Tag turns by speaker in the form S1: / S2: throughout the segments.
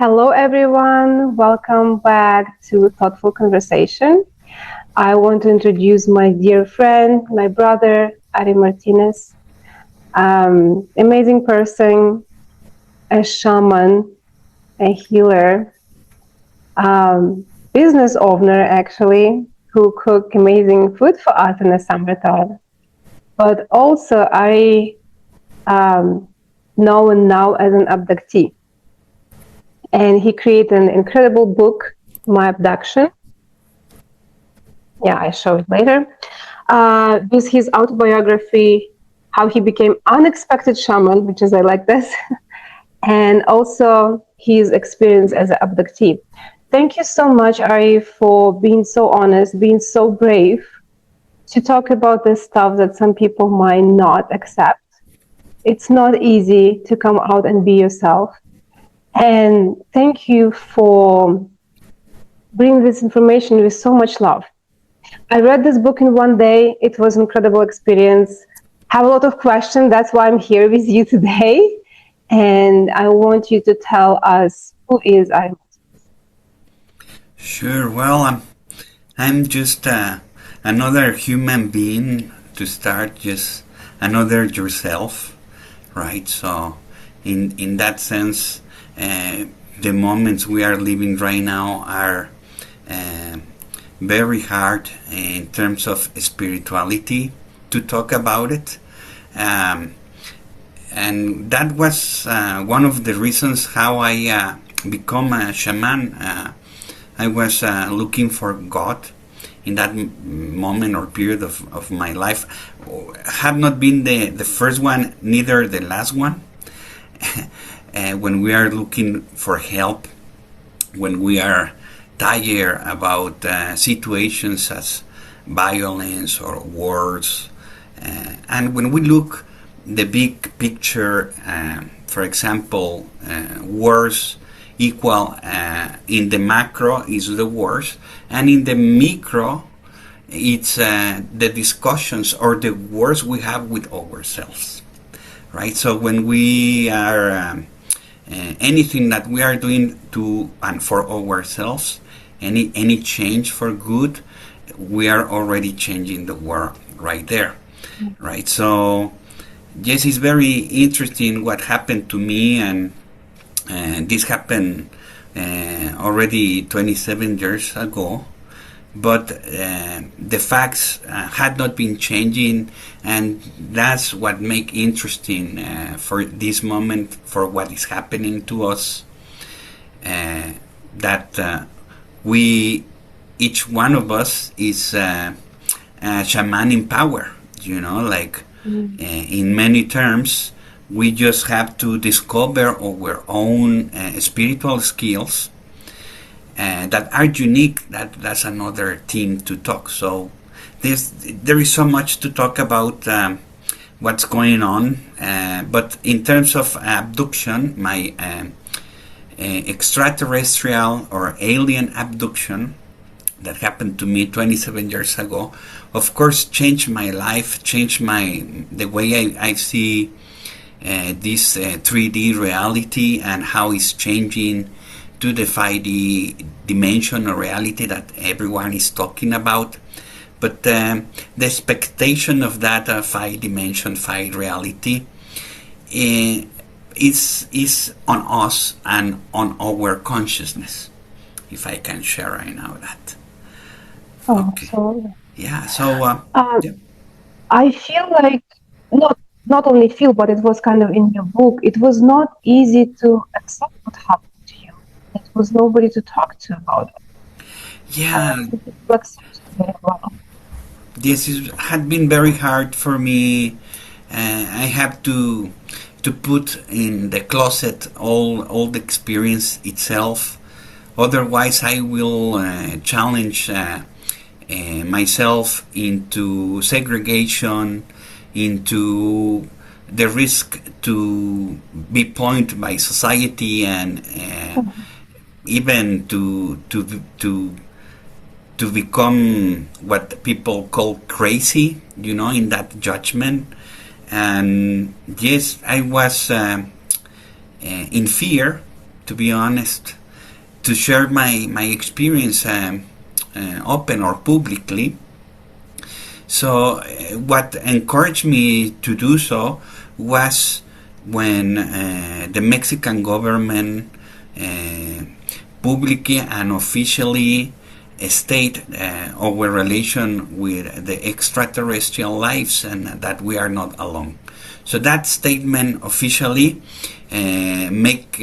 S1: Hello, everyone. Welcome back to Thoughtful Conversation. I want to introduce my dear friend, my brother, Ari Martinez. Amazing person, a shaman, a healer, business owner, actually, who cook amazing food for us in the summertime. But also, Ari, known now as an abductee. And he created an incredible book, My Abduction. Yeah, I show it later. With his autobiography, how he became unexpected shaman, which is I like this, and also his experience as an abductee. Thank you so much, Ari, for being so honest, being so brave to talk about this stuff that some people might not accept. It's not easy to come out and be yourself. And thank you for bringing this information with so much love. I read this book in one day. It was an incredible experience. Have a lot of questions. That's why I'm here with you today. And I want you to tell us who is Ari.
S2: Sure. Well, I'm just another human being to start, just another yourself, right? So, in that sense, the moments we are living right now are very hard in terms of spirituality to talk about it. Um, and that was one of the reasons how I become a shaman. I was looking for God in that moment or period of my life. Have not been the first one, neither the last one. When we are looking for help, when we are tired about situations as violence or wars, and when we look the big picture, for example, wars equal in the macro is the worst, and in the micro it's the discussions or the wars we have with ourselves, right? So when we are anything that we are doing to and for ourselves, any change for good, we are already changing the world right there, right? So yes, it's very interesting what happened to me, and this happened already 27 years ago, but the facts had not been changing, and that's what make interesting for this moment, for what is happening to us, that we, each one of us is a shaman in power, like in many terms. We just have to discover our own spiritual skills that are unique. That's another theme to talk. So there is so much to talk about what's going on. But in terms of abduction, my extraterrestrial or alien abduction that happened to me 27 years ago, of course, changed my life, changed the way I see this 3D reality and how it's changing to the 5D dimension or reality that everyone is talking about. But the expectation of that 5 dimension, 5 reality is on us and on our consciousness, if I can share right now that.
S1: Oh,
S2: Okay.
S1: so
S2: Yeah, so yeah.
S1: I feel like not only feel, but it was kind of in your book. It was not easy to accept what happened to you. It was nobody to talk to about it.
S2: Yeah,
S1: Some people accept it very well.
S2: had been very hard for me. I have to put in the closet all the experience itself. Otherwise, I will challenge myself into segregation, into the risk to be pointed by society, and even to become what people call crazy, in that judgment. And yes, I was in fear to be honest, to share my experience open or publicly. So what encouraged me to do so was when the Mexican government publicly and officially state our relation with the extraterrestrial lives and that we are not alone. So that statement officially make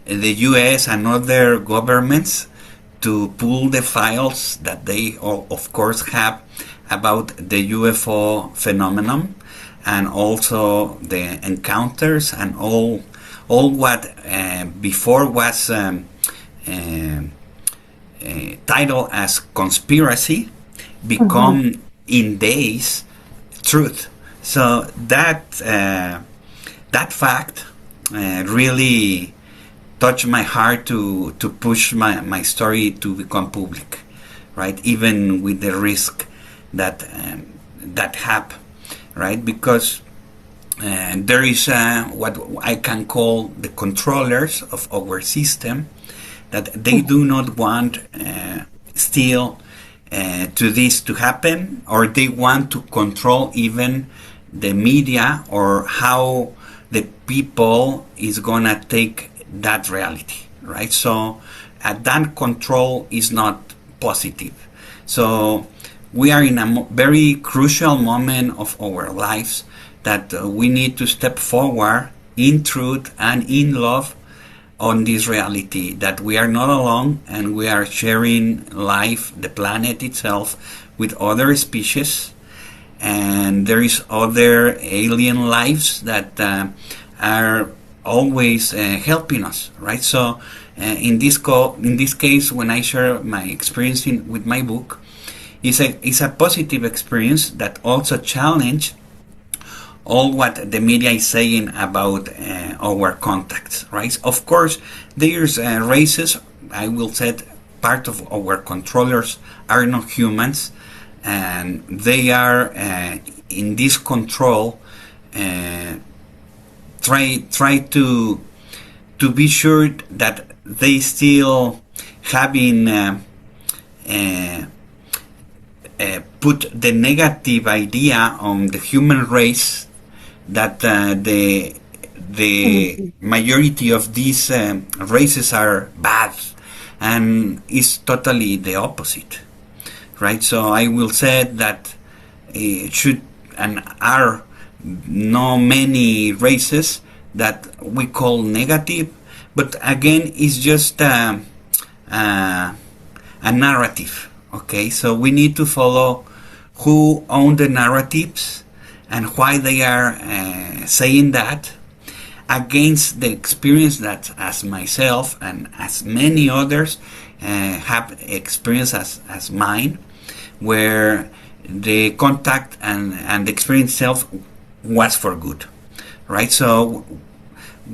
S2: the U.S. and other governments to pull the files that they, of course, have about the UFO phenomenon, and also the encounters and all what before was titled as conspiracy become in days truth. So that fact really touched my heart to push my story to become public, right? Even with the risk that have, right? Because there is what I can call the controllers of our system, that they do not want still to this to happen, or they want to control even the media or how the people is gonna take that reality, right? So that control is not positive. So we are in a very crucial moment of our lives that we need to step forward in truth and in love on this reality, that we are not alone and we are sharing life, the planet itself, with other species, and there is other alien lives that are always helping us, right? So in this case, when I share my experience with my book, it's a positive experience that also challenge all what the media is saying about our contacts, right? Of course, there's races. I will say part of our controllers are not humans, and they are in this control. Try to be sure that they still having put the negative idea on the human race, that the majority of these races are bad, and it's totally the opposite, right? So I will say that should and are no many races that we call negative, but again, it's just a narrative. Okay, so we need to follow who own the narratives and why they are saying that, against the experience that as myself and as many others have experienced as mine, where the contact and the experience itself was for good, right? So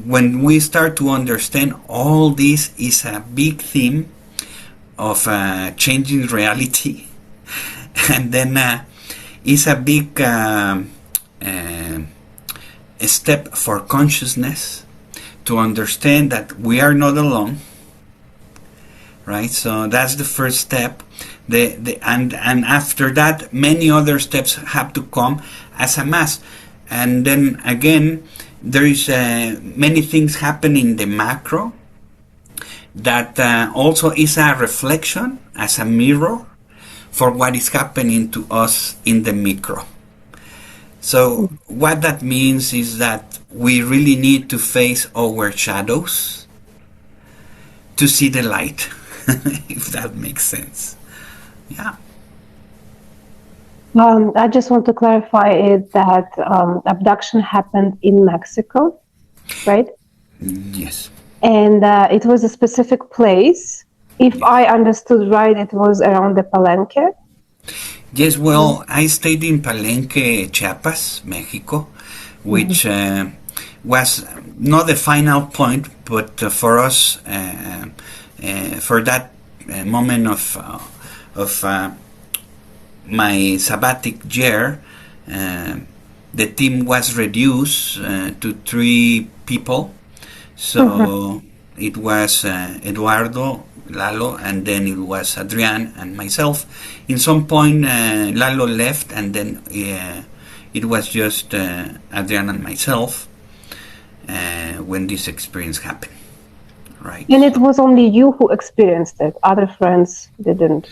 S2: when we start to understand all this is a big theme of changing reality, and then it's a big step for consciousness to understand that we are not alone, right? So that's the first step. And after that, many other steps have to come as a mass. And then again, there is many things happen in the macro that also is a reflection as a mirror for what is happening to us in the micro. So what that means is that we really need to face our shadows to see the light, if that makes sense. Yeah.
S1: I just want to clarify it that abduction happened in Mexico, right?
S2: Yes.
S1: And it was a specific place. If I understood right, it was around the Palenque.
S2: Yes, well, I stayed in Palenque, Chiapas, Mexico, which was not the final point, but for us, for that moment of my sabbatic year, the team was reduced to 3 people. So it was Eduardo, Lalo, and then it was Adrian and myself. In some point, Lalo left, and then it was just Adrian and myself when this experience happened. Right.
S1: And it was only you who experienced it. Other friends didn't.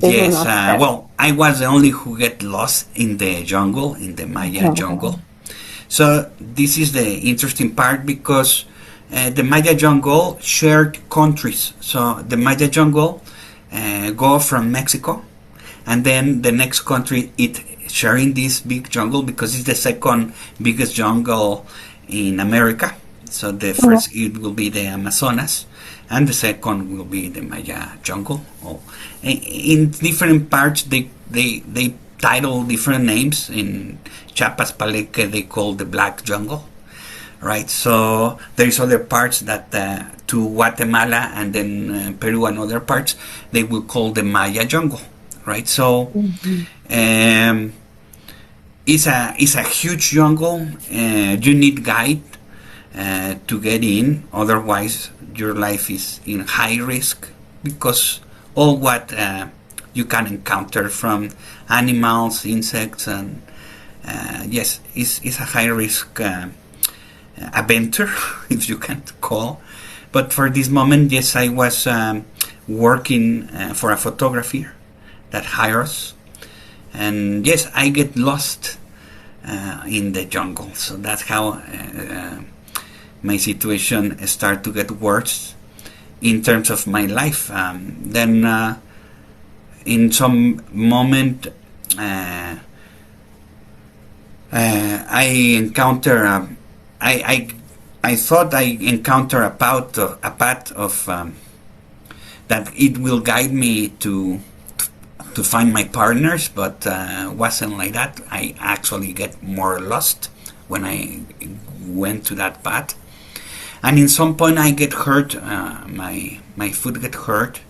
S2: Yes. Well, I was the only who get lost in the jungle, in the Maya jungle. So this is the interesting part, because the Maya jungle shared countries. So the Maya jungle go from Mexico, and then the next country it sharing this big jungle, because it's the second biggest jungle in America. So the first it will be the Amazonas, and the second will be the Maya jungle. In different parts, they title different names. In Chiapas, Palenque, they call the Black Jungle, right? So there's other parts that to Guatemala and then Peru and other parts they will call the Maya jungle, right? So it's a huge jungle. You need guide to get in, otherwise your life is in high risk, because all what you can encounter from animals, insects, and yes, it's a high risk adventure, if you can call. But for this moment, yes, I was working for a photographer that hires, and yes, I get lost in the jungle. So that's how my situation started to get worse in terms of my life. Then in some moment I encounter I thought I encounter a path of that it will guide me to find my partners, but wasn't like that. I actually get more lost when I went to that path, and in some point I get hurt. My foot get hurt.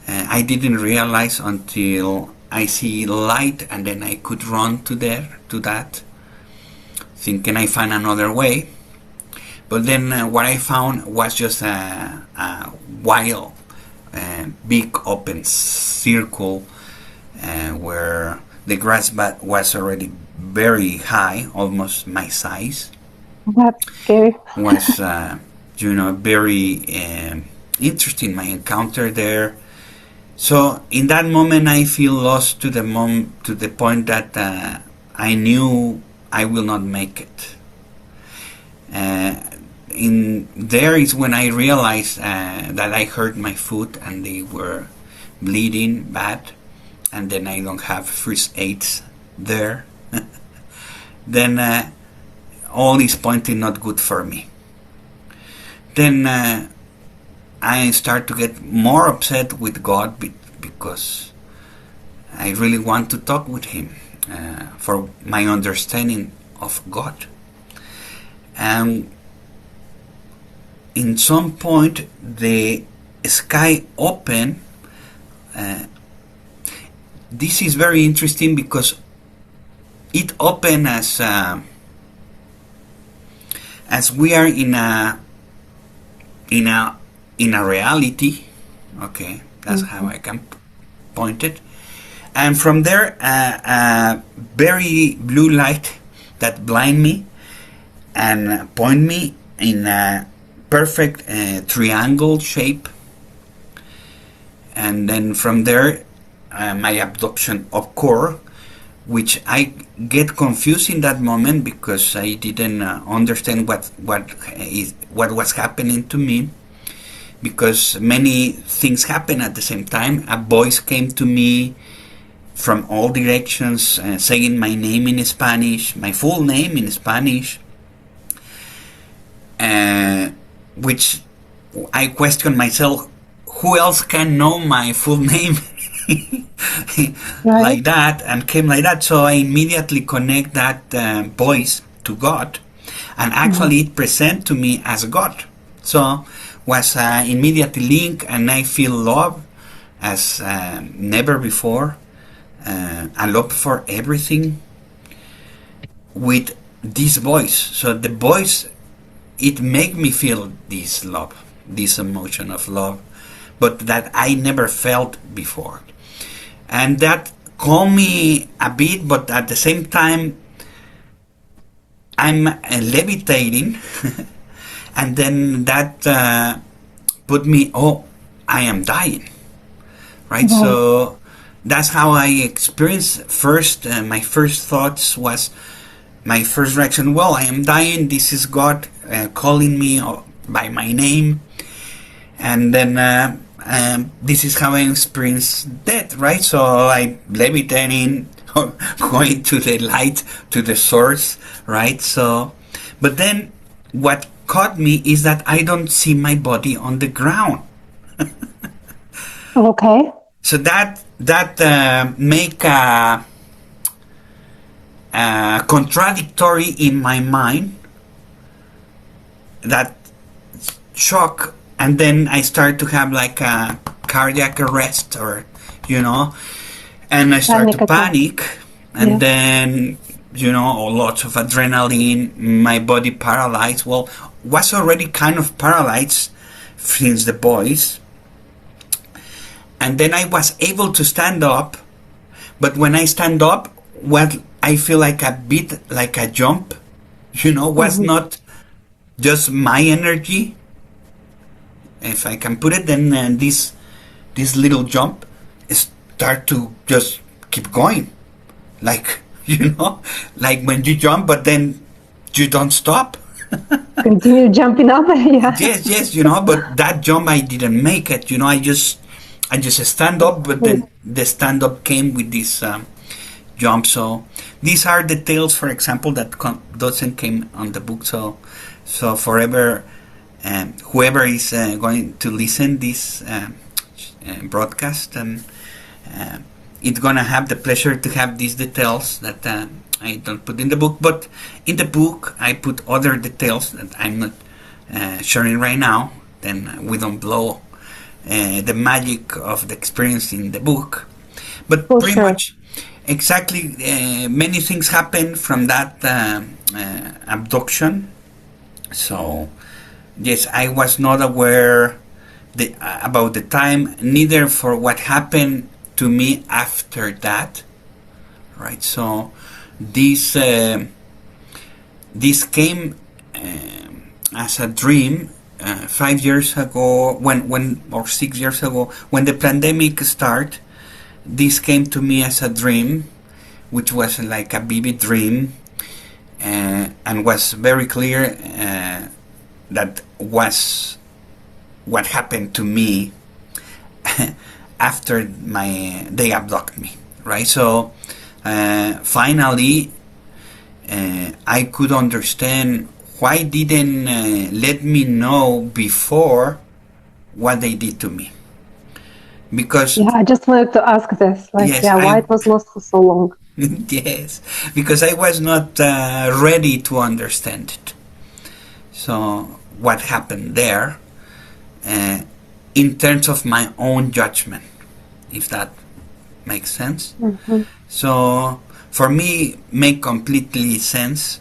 S2: I didn't realize until I see light, and then I could run to that, thinking I find another way. But then what I found was just a wild, big open circle where the grass was already very high, almost my size.
S1: That's scary.
S2: Was very interesting, my encounter there. So in that moment, I feel lost to the point that I knew I will not make it. In there is when I realized that I hurt my foot and they were bleeding bad, and then I don't have first aids there. Then all is pointing not good for me. Then I start to get more upset with God because I really want to talk with Him for my understanding of God. And in some point the sky opened. This is very interesting because it opened as we are in a reality. Okay, that's how I can point it. And from there, a very blue light that blind me and point me in a perfect triangle shape. And then from there, my abduction occurred, which I get confused in that moment because I didn't understand what was happening to me, because many things happened at the same time. A voice came to me from all directions saying my name in Spanish, my full name in Spanish, which I question myself, who else can know my full name like that, and came like that. So I immediately connect that voice to God, and actually it present to me as God. So was immediately linked, and I feel love as never before. A love for everything with this voice. So the voice it made me feel this love, this emotion of love, but that I never felt before. And that calmed me a bit, but at the same time, I'm levitating, and then that put me, oh, I am dying, right?
S1: Right.
S2: So that's how I experienced first. My first thoughts was, my first reaction, well, I am dying. This is God calling me by my name, and then this is how I experience death, right? So I levitating, going to the light, to the source, right? So, but then what caught me is that I don't see my body on the ground.
S1: Okay.
S2: So that make a contradictory in my mind, that shock, and then I start to have like a cardiac arrest, or and I start
S1: Panic
S2: to
S1: attack.
S2: panic,
S1: Yeah.
S2: and then lots of adrenaline, my body paralyzed. Well, was already kind of paralyzed since the boys, and then I was able to stand up, but when I stand up, what I feel like a bit like a jump, was
S1: Mm-hmm.
S2: not just my energy, if I can put it. Then this little jump start to just keep going, like like when you jump, but then you don't stop.
S1: Continue jumping up. Yeah.
S2: Yes, yes, but that jump I didn't make it. I just stand up, but
S1: Wait.
S2: then the stand up came with this jump. So these are the tales, for example, that doesn't came on the book. So forever, whoever is going to listen this broadcast, and it's gonna have the pleasure to have these details that I don't put in the book. But in the book, I put other details that I'm not sharing right now. Then we don't blow the magic of the experience in the book. But
S1: For
S2: pretty
S1: sure.
S2: much, exactly, many things happen from that abduction. So yes, I was not aware about the time, neither for what happened to me after that, right? So this this came as a dream 5 years ago, when or 6 years ago, when the pandemic started. This came to me as a dream, which was like a vivid dream, and was very clear that was what happened to me after they abduct me, right? So finally, I could understand why didn't let me know before what they did to me, because
S1: Yeah, I just wanted to ask this. Like,
S2: yes,
S1: yeah, why
S2: I
S1: it was lost for so long?
S2: yes, because I was not ready to understand it. So what happened there, uh, in terms of my own judgment, if that makes sense.
S1: Mm-hmm.
S2: So for me, make completely sense.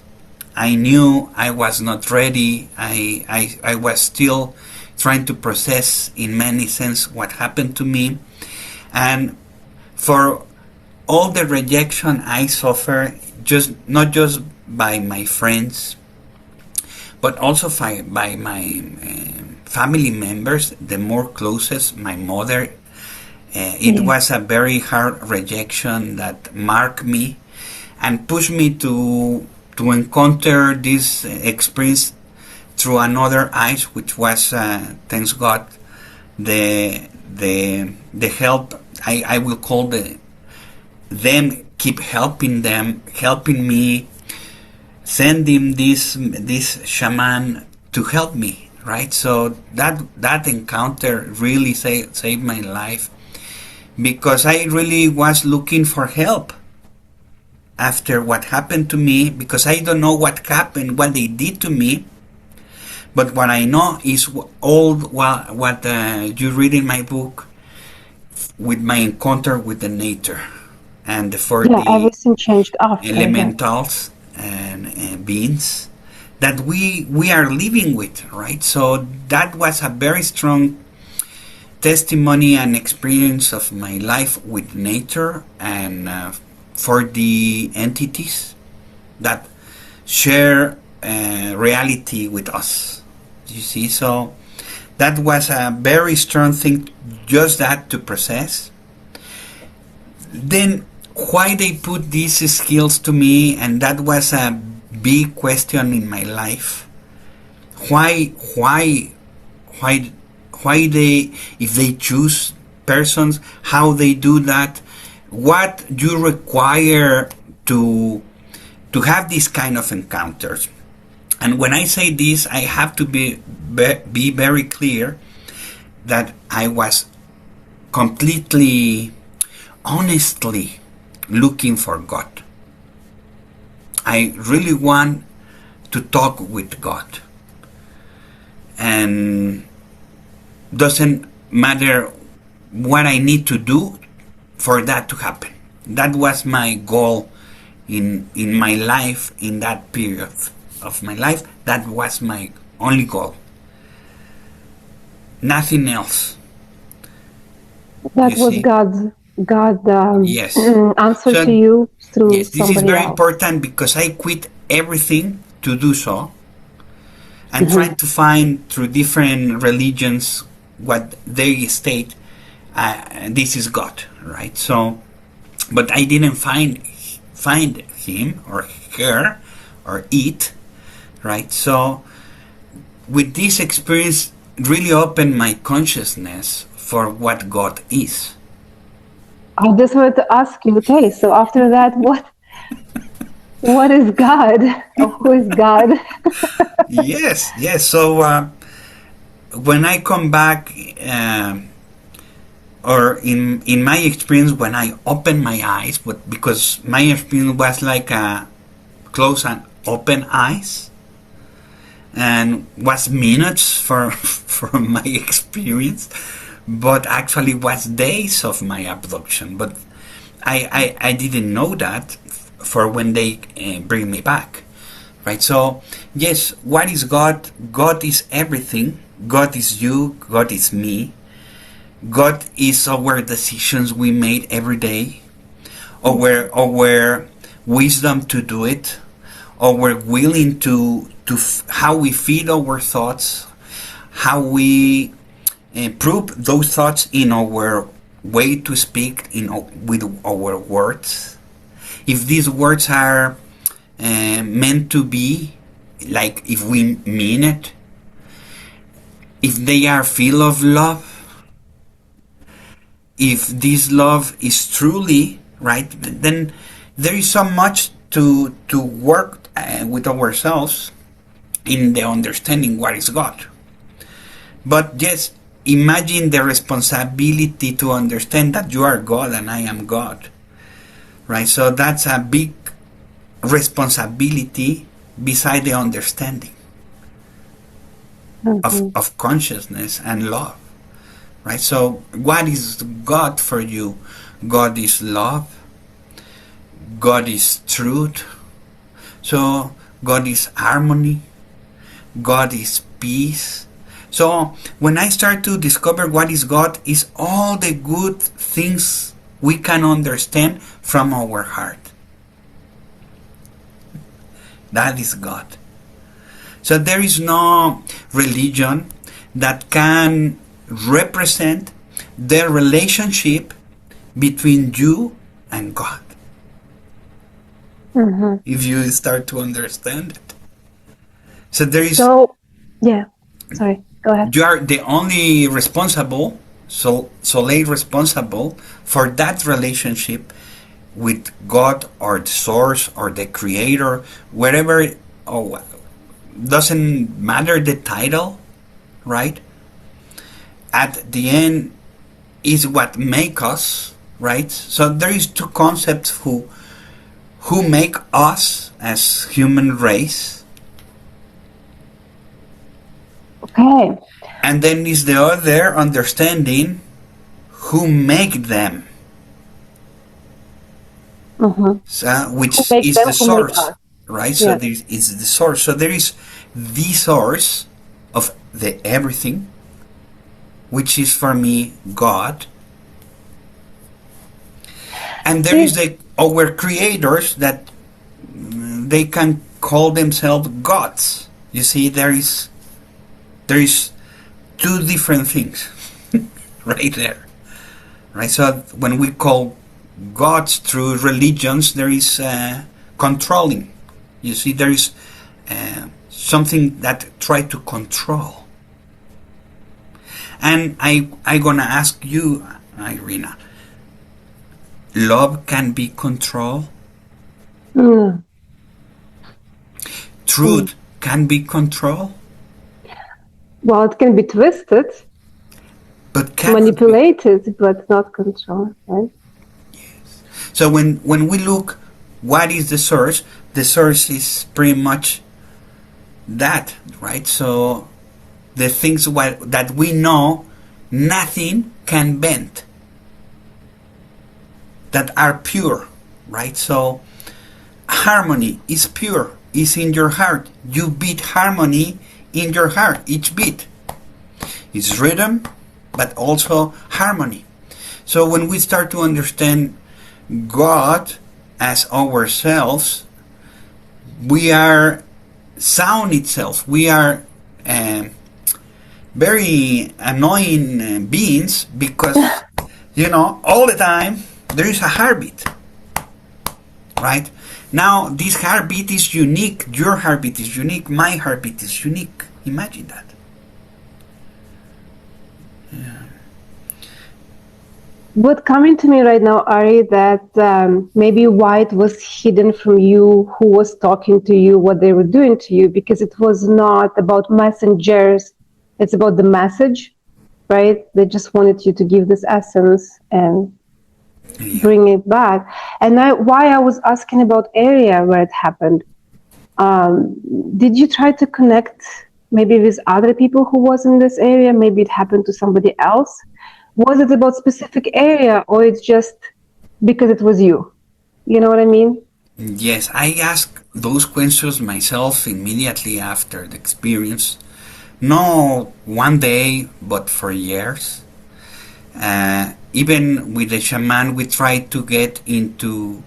S2: I knew I was not ready. I was still trying to process in many sense what happened to me, and for all the rejection I suffer, just not just by my friends, but also by my family members, the more closest, my mother. It
S1: Yeah.
S2: was a very hard rejection that marked me and pushed me to encounter this experience through another eyes, which was, thanks God, the help. I will call them, keep helping me, sending this shaman to help me, right? So that encounter really saved my life, because I really was looking for help after what happened to me, because I don't know what happened, what they did to me. But what I know is all what you read in my book, with my encounter with the nature and the
S1: Yeah,
S2: 40
S1: everything changed after. Yes.
S2: elementals and beings that we are living with, right? So that was a very strong testimony and experience of my life with nature, and for the entities that share reality with us. You see, so that was a very strong thing, just that to process. Then why they put these skills to me, and that was a big question in my life. Why why they, if they choose persons, how they do that, what you require to have these kind of encounters. And when I say this, I have to be very clear that I was completely honestly looking for God. I really want to talk with God, and doesn't matter what I need to do for that to happen. That was my goal in my life, in that period of my life. That was my only goal. Nothing else.
S1: That
S2: You
S1: was
S2: see?
S1: God
S2: Yes.
S1: answer to
S2: So
S1: you through
S2: yes, this is
S1: somebody
S2: very
S1: else.
S2: important because I quit everything to do so, and
S1: Hmm.
S2: trying to find through different religions what they state this is God, right? So, but I didn't find him or her or it, right? So, with this experience, really opened my consciousness for what God is.
S1: I just wanted to ask you, okay, so after that, what is God? Or who is God?
S2: Yes, yes. So when I come back, or in my experience, when I open my eyes, but because my experience was like a close and open eyes, and was minutes for from my experience, but actually was days of my abduction. But I didn't know that for when they bring me back, right? So yes, what is God? God is everything. God is you. God is me. God is our decisions we made every day, our wisdom to do it, our willing to how we feed our thoughts, how we prove those thoughts in our way to speak with our words. If these words are meant to be, like if we mean it, if they are full of love, if this love is truly right, then there is so much to work with ourselves in the understanding what is God. But yes, imagine the responsibility to understand that you are God and I am God, right? So that's a big responsibility beside the understanding
S1: Mhm.
S2: of consciousness and love, right? So what is God for you? God is love. God is truth. So God is harmony. God is peace. So when I start to discover what is God, is all the good things we can understand from our heart. That is God. So there is no religion that can represent the relationship between you and God.
S1: Mhm.
S2: If you start to understand it. So there is,
S1: So, yeah, sorry, go ahead.
S2: you are the only responsible, solely responsible for that relationship with God or the source or the creator, wherever, oh, doesn't matter the title, right? At the end is what make us, right? So there is two concepts who make us as human race,
S1: Okay.
S2: and then is the other understanding who make them,
S1: Mhm.
S2: so,
S1: Who
S2: which
S1: make
S2: is
S1: them?
S2: the
S1: Who make
S2: source,
S1: us?
S2: right? So
S1: Yeah.
S2: there is the source. So there is the source of the everything, which is for me God, and there is
S1: See,
S2: the our creators that they can call themselves gods. You see, there is two different things right there, right? So when we call gods through religions, there is controlling. You see, there is something that try to control. And I gonna ask you, Irina, love can be control,
S1: mm, mm.
S2: truth can be control,
S1: Well, it can be twisted,
S2: but cannot be.
S1: manipulated, but not controlled, right?
S2: So when we look, what is the source is pretty much that, right? So the things that we know nothing can bend, that are pure, right? So harmony is pure, is in your heart. You beat harmony in your heart, each beat. It's rhythm, but also harmony. So when we start to understand God as ourselves, we are sound itself. We are very annoying beings because, all the time there is a heartbeat, right? Now, this heartbeat is unique. Your heartbeat is unique. My heartbeat is unique. Imagine that.
S1: What coming to me right now, Ari, that maybe why it was hidden from you, who was talking to you, what they were doing to you, because it was not about messengers. It's about the message, right? They just wanted you to give this essence and
S2: Yeah.
S1: bring it back. And why I was asking about area where it happened. Did you try to connect maybe with other people who was in this area? Maybe it happened to somebody else. Was it about specific area, or it's just because it was you? You know what I mean?
S2: Yes, I asked those questions myself immediately after the experience. No one day, but for years. Even with the shaman, we tried to get into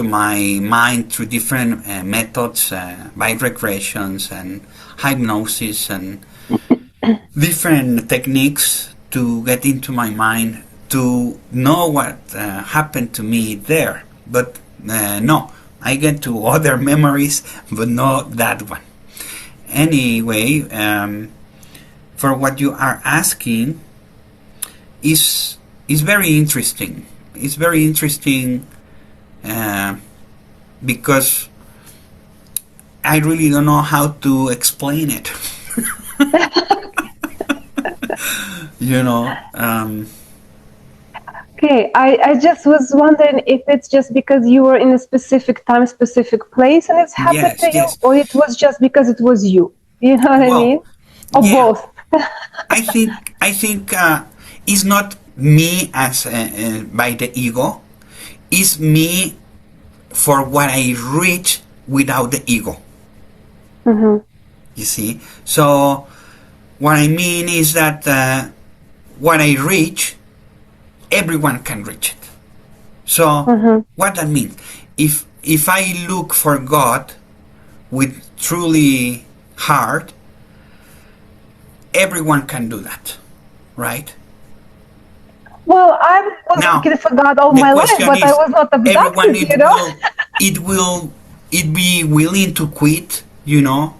S2: my mind through different methods, by regressions and hypnosis and different techniques to get into my mind to know what happened to me there. But no, I get to other memories, but not that one. Anyway, for what you are asking is very interesting. It's very interesting because I really don't know how to explain it.
S1: Okay, I just was wondering if it's just because you were in a specific time, specific place, and it's happened to
S2: Yes,
S1: you,
S2: yes.
S1: or it was just because it was you. You know what I
S2: Well,
S1: mean? Or
S2: yeah.
S1: both.
S2: I think it's not me as by the ego. It's me for what I reach without the ego.
S1: Mm-hmm.
S2: You see? So what I mean is that what I reach, everyone can reach it. So
S1: Mm-hmm.
S2: what that means? If I look for God with truly heart, everyone can do that, right?
S1: Well, I was
S2: Now
S1: looking for God all
S2: the
S1: my life,
S2: question
S1: but I
S2: is,
S1: was not
S2: everyone
S1: abducted, you know?
S2: it be willing to quit, to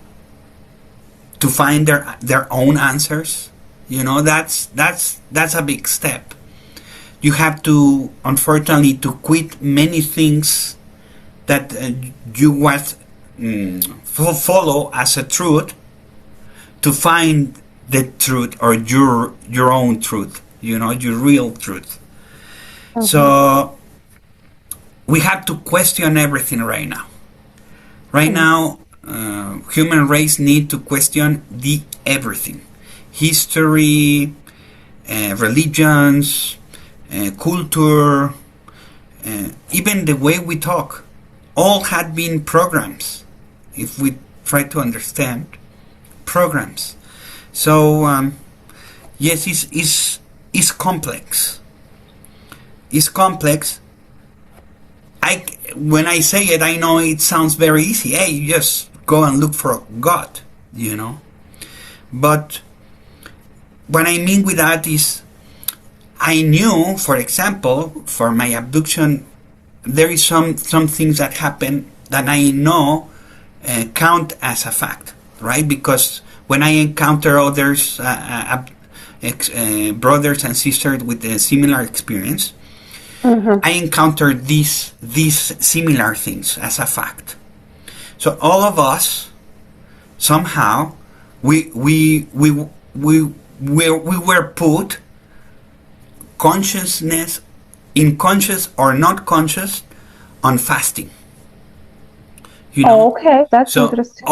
S2: find their own answers. That's a big step. You have to, unfortunately, to quit many things that you was follow as a truth, to find the truth, or your own truth, your real truth.
S1: Mm-hmm.
S2: So we have to question everything right now. Right now, human race need to question the everything, history, religions, culture, even the way we talk. all had been programs. If we try to understand programs, so yes, it's complex. It's complex. When I say it, I know it sounds very easy. Hey, you just go and look for God, you know. But what I mean with that is, I knew, for example, for my abduction, there is some things that happen that I know count as a fact, right? Because when I encounter others, brothers and sisters with a similar experience, I encounter these similar things as a fact. So all of us somehow we were put consciousness, in conscious or not conscious, on fasting. You know?
S1: Oh, okay, that's
S2: So
S1: interesting.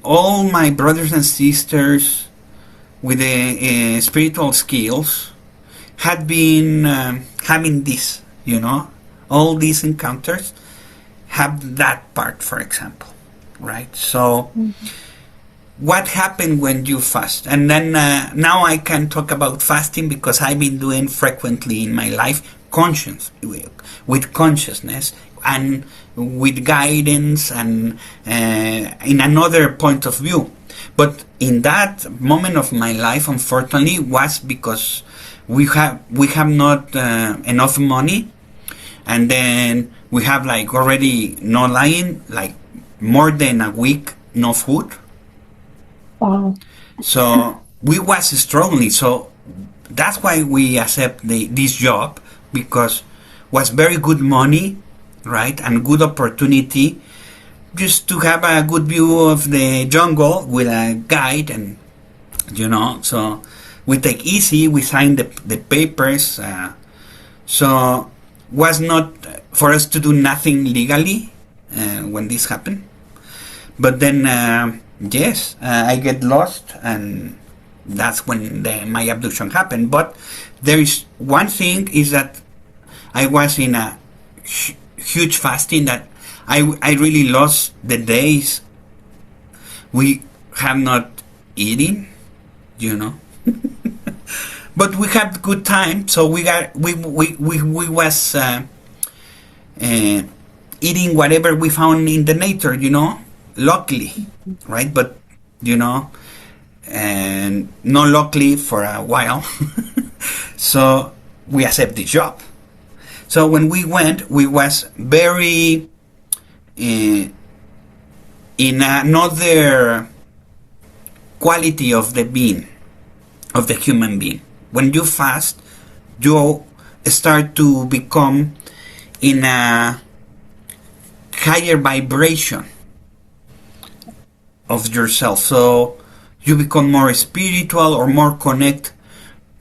S2: all my brothers and sisters with the spiritual skills had been having this, you know, all these encounters have that part, for example, right? So what happened when you fast? And then now I can talk about fasting because I've been doing frequently in my life, with consciousness and with guidance and in another point of view. But in that moment of my life, unfortunately, was because we have not enough money, and then we have like already no lying, like more than a week no food.
S1: Wow.
S2: So we was struggling. So that's why we accept this job, because was very good money, right, and good opportunity just to have a good view of the jungle with a guide, and you know, so we take easy, we sign the papers, so was not for us to do nothing legally when this happened. But then yes, I get lost, and that's when my abduction happened. But there is one thing, is that I was in a huge fasting that I really lost the days we have not eating, you know. But we had good time, so we was eating whatever we found in the nature, you know, luckily, right? But you know, and not luckily for a while. So we accept the job. So when we went, we was very in another quality of the being, of the human being. When you fast, you start to become in a higher vibration of yourself. So you become more spiritual, or more connect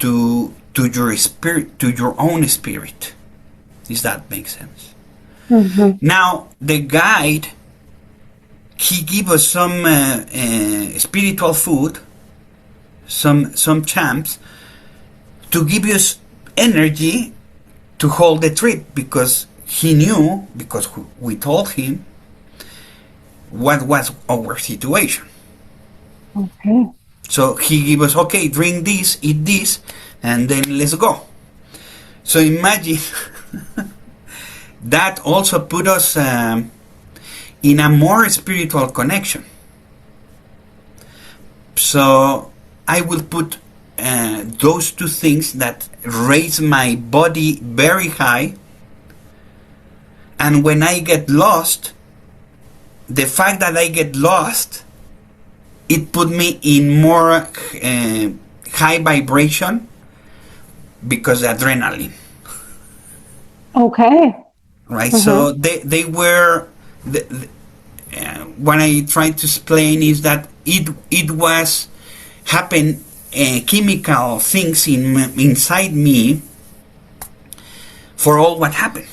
S2: to your spirit, to your own spirit. Does that make sense? Now the guide, he give us some spiritual food, some champs, to give us energy to hold the trip, because he knew, because we told him what was our situation.
S1: Okay.
S2: So he give us, okay, drink this, eat this, and then let's go. So imagine that also put us in a more spiritual connection. So I will put those two things that raise my body very high, and when I get lost, the fact that I get lost, it put me in more high vibration, because adrenaline.
S1: Okay.
S2: Right. So they were what I try to explain is that it was happen chemical things inside me for all what happened.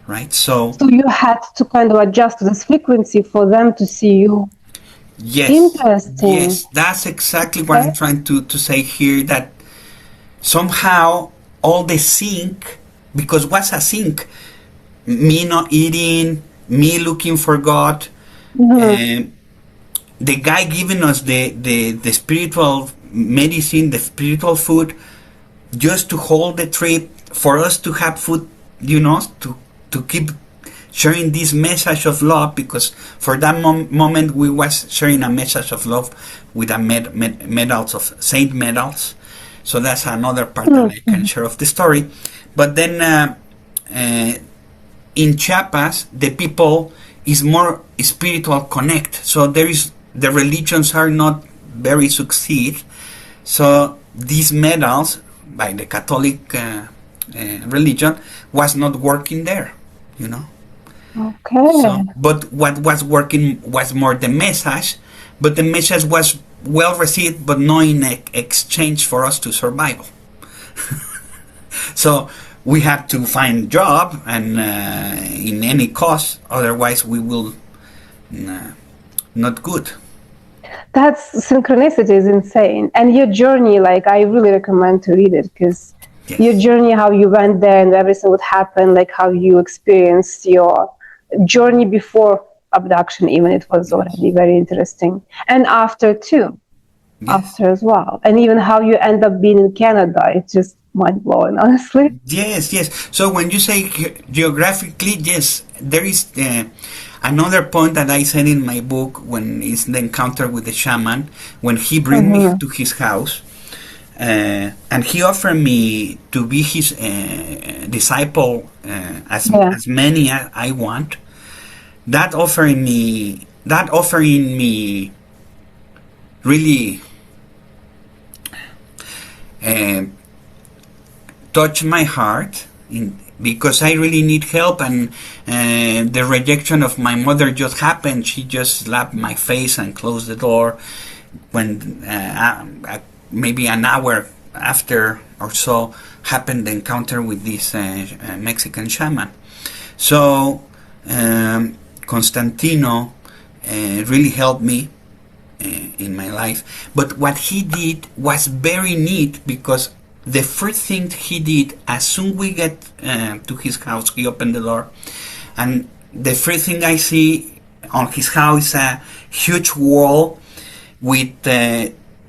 S2: Right. So
S1: you had to kind of adjust this frequency for them to see you.
S2: yes.
S1: Interesting.
S2: Yes, that's exactly what I'm trying to say here, that somehow all the sync, because what's a sync? me not eating, me looking for God,
S1: Mhm.
S2: and the guy giving us the spiritual medicine, the spiritual food, just to hold the trip, for us to have food, to keep sharing this message of love, because for that moment we was sharing a message of love with a medals of saint medals. So that's another part that I can
S1: Mhm.
S2: share of the story. But then uh, in Chiapas, the people is more spiritual connect. So there is the religions are not very succeed. So these medals by the Catholic religion was not working there, you know. So,
S1: Okay.
S2: but what was working was more the message, but the message was well received, but not in exchange for us to survive. So we have to find job and in any cost, otherwise we will uh, not good.
S1: That's synchronicity is insane. And your journey, like I really recommend to read it because your
S2: Yes.
S1: journey, how you went there and everything would happen, like how you experienced your journey before abduction, even it was
S2: Yes.
S1: already very interesting. And after too,
S2: Yes.
S1: after as well. And even how you end up being in Canada, it's just mind blowing, honestly.
S2: Yes, yes. So when you say geographically, yes, there is another point that I said in my book when is the encounter with the shaman, when he bring me
S1: Mm-hmm.
S2: to his house, and he offered me to be his disciple
S1: Yeah.
S2: as many as I want. That offering me really uh, touched my heart because I really need help, and the rejection of my mother just happened. She just slapped my face and closed the door when maybe an hour after or so happened the encounter with this Mexican shaman. So Constantino really helped me in my life. But what he did was very neat, because the first thing he did, as soon we get to his house, he opened the door, and the first thing I see on his house is a huge wall with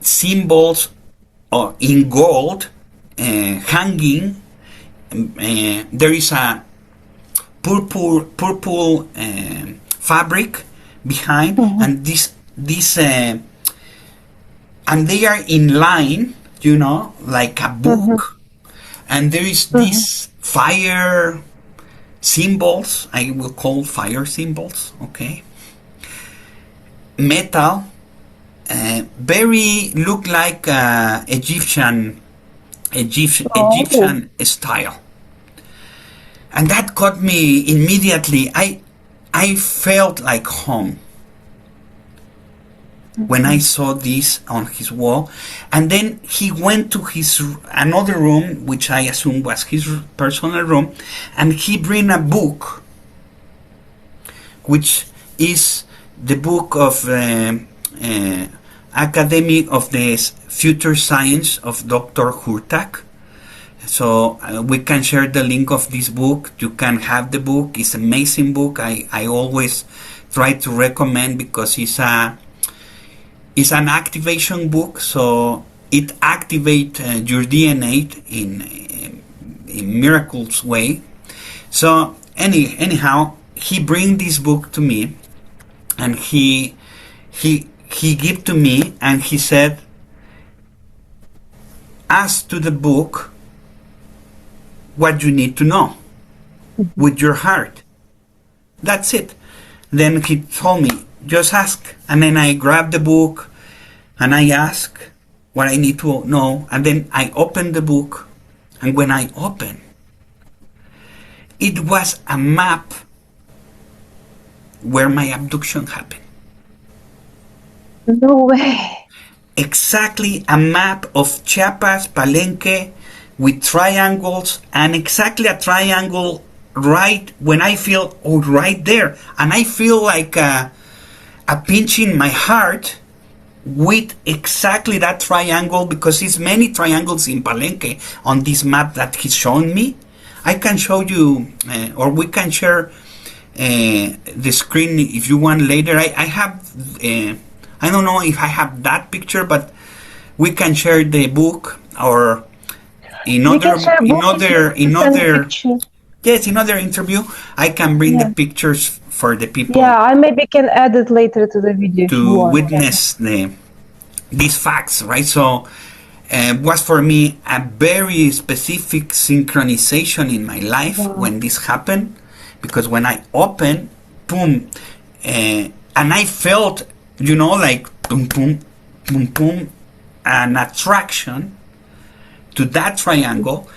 S2: symbols in gold hanging. There is a purple fabric behind,
S1: Mm-hmm.
S2: and this and they are in line, like a
S1: Mm-hmm.
S2: book, and there is
S1: Mm-hmm.
S2: this fire symbols, I will call fire symbols, okay, metal, very look like
S1: Oh.
S2: Egyptian style, and that caught me immediately. I felt like home when I
S1: Mm-hmm.
S2: saw this on his wall. And then he went to his another room, which I assume was his personal room, and he bring a book, which is the book of Academy of the Future Science of Dr. Hurtak. So we can share the link of this book. You can have the book. It's an amazing book. I always try to recommend, because it's an activation book. So it activates your DNA in miracles way. So anyhow, he bring this book to me, and he gave to me, and he said, ask to the book what you need to know with your heart. That's it. Then he told me, just ask. And then I grabbed the book and I ask what I need to know. And then I opened the book. And when I opened, it was a map where my abduction happened.
S1: No way.
S2: Exactly a map of Chiapas, Palenque, with triangles, and exactly a triangle right when I feel, oh, right there. And I feel like a pinch in my heart with exactly that triangle, because it's many triangles in Palenque on this map that he's shown me. I can show you, or we can share the screen if you want later. I have, I don't know if I have that picture, but we can share the book, or in
S1: We
S2: other
S1: can share
S2: in
S1: both if you
S2: other
S1: want to
S2: in
S1: send
S2: other
S1: pictures.
S2: yes, in other interview I can bring the
S1: Yeah.
S2: pictures for the
S1: Yeah,
S2: people
S1: I maybe can add it later to the video if you
S2: to
S1: want. Yeah.
S2: witness these facts, right? So was for me a very specific synchronization in my life
S1: Wow.
S2: when this happened, because when I opened, boom, and I felt, like boom, boom, boom, boom, an attraction to that triangle,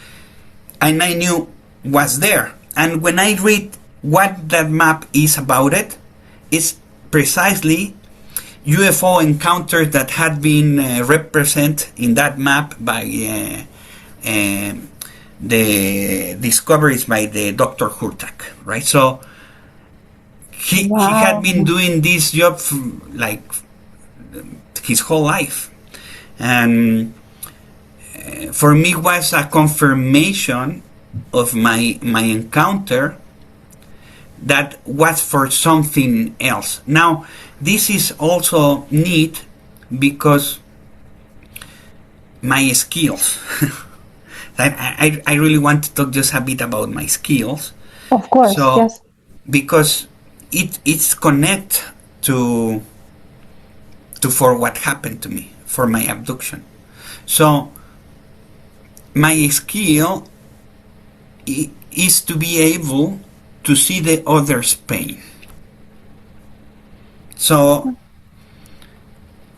S2: and I knew was there. And when I read what that map is about, it's precisely UFO encounters that had been represented in that map by the discoveries by the Dr. Hurtak, right? So he had
S1: Wow.
S2: been doing this job like his whole life, and for me was a confirmation of my encounter that was for something else. Now, this is also neat because my skills. I really want to talk just a bit about my skills.
S1: Of course,
S2: So,
S1: yes.
S2: because it's connect to for what happened to me, for my abduction. So, my skill is to be able to see the other's pain. So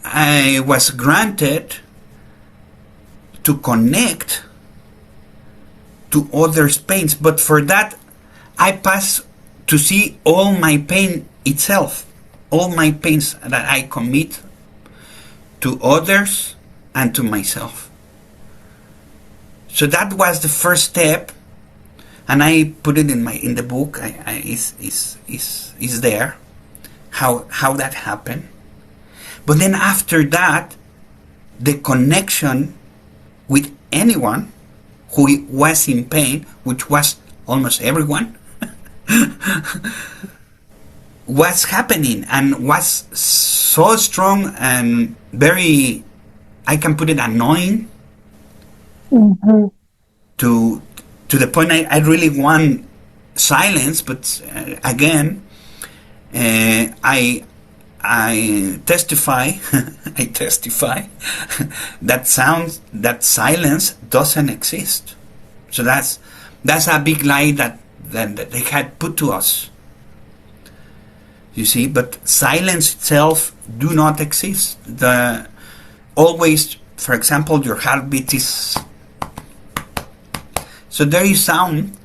S2: I was granted to connect to others' pains, but for that I pass to see all my pain itself, all my pains that I commit to others and to myself. So that was the first step, and I put it in the book. Is there how that happened. But then after that, the connection with anyone who was in pain, which was almost everyone, was happening and was so strong and very, I can put it, annoying,
S1: Mm-hmm.
S2: to the point I really want silence. But again, I testify, I testify that silence doesn't exist. So that's a big lie that they had put to us. You see, but silence itself do not exist. Always, for example, your heartbeat is. So there is sound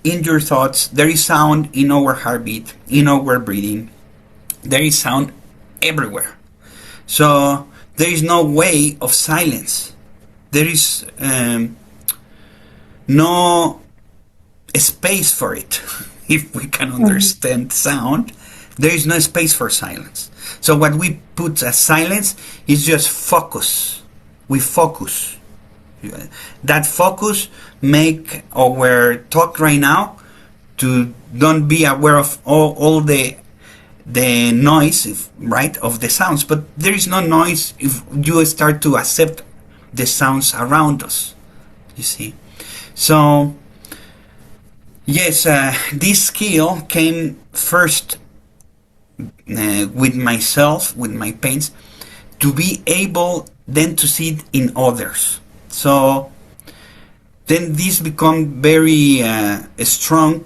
S2: in your thoughts. There is sound in our heartbeat, in our breathing. There is sound everywhere. So there is no way of silence. There is no space for it. If we can understand sound, there is no space for silence. So what we put as silence is just focus. We focus. That focus make our talk right now to don't be aware of all the noise, right, of the sounds. But there is no noise if you start to accept the sounds around us, you see. So yes, this skill came first with myself, with my pains, to be able then to see it in others. So then this become very strong,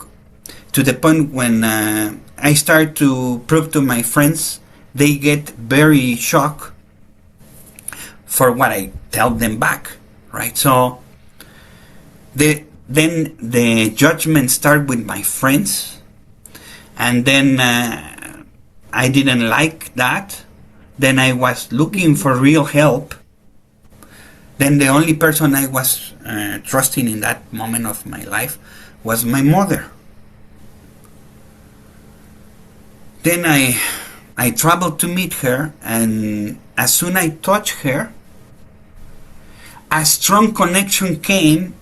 S2: to the point when I start to prove to my friends, they get very shocked for what I tell them back, right? So then the judgment start with my friends, and then I didn't like that. Then I was looking for real help. Then the only person I was trusting in that moment of my life was my mother. Then I traveled to meet her, and as soon as I touched her, a strong connection came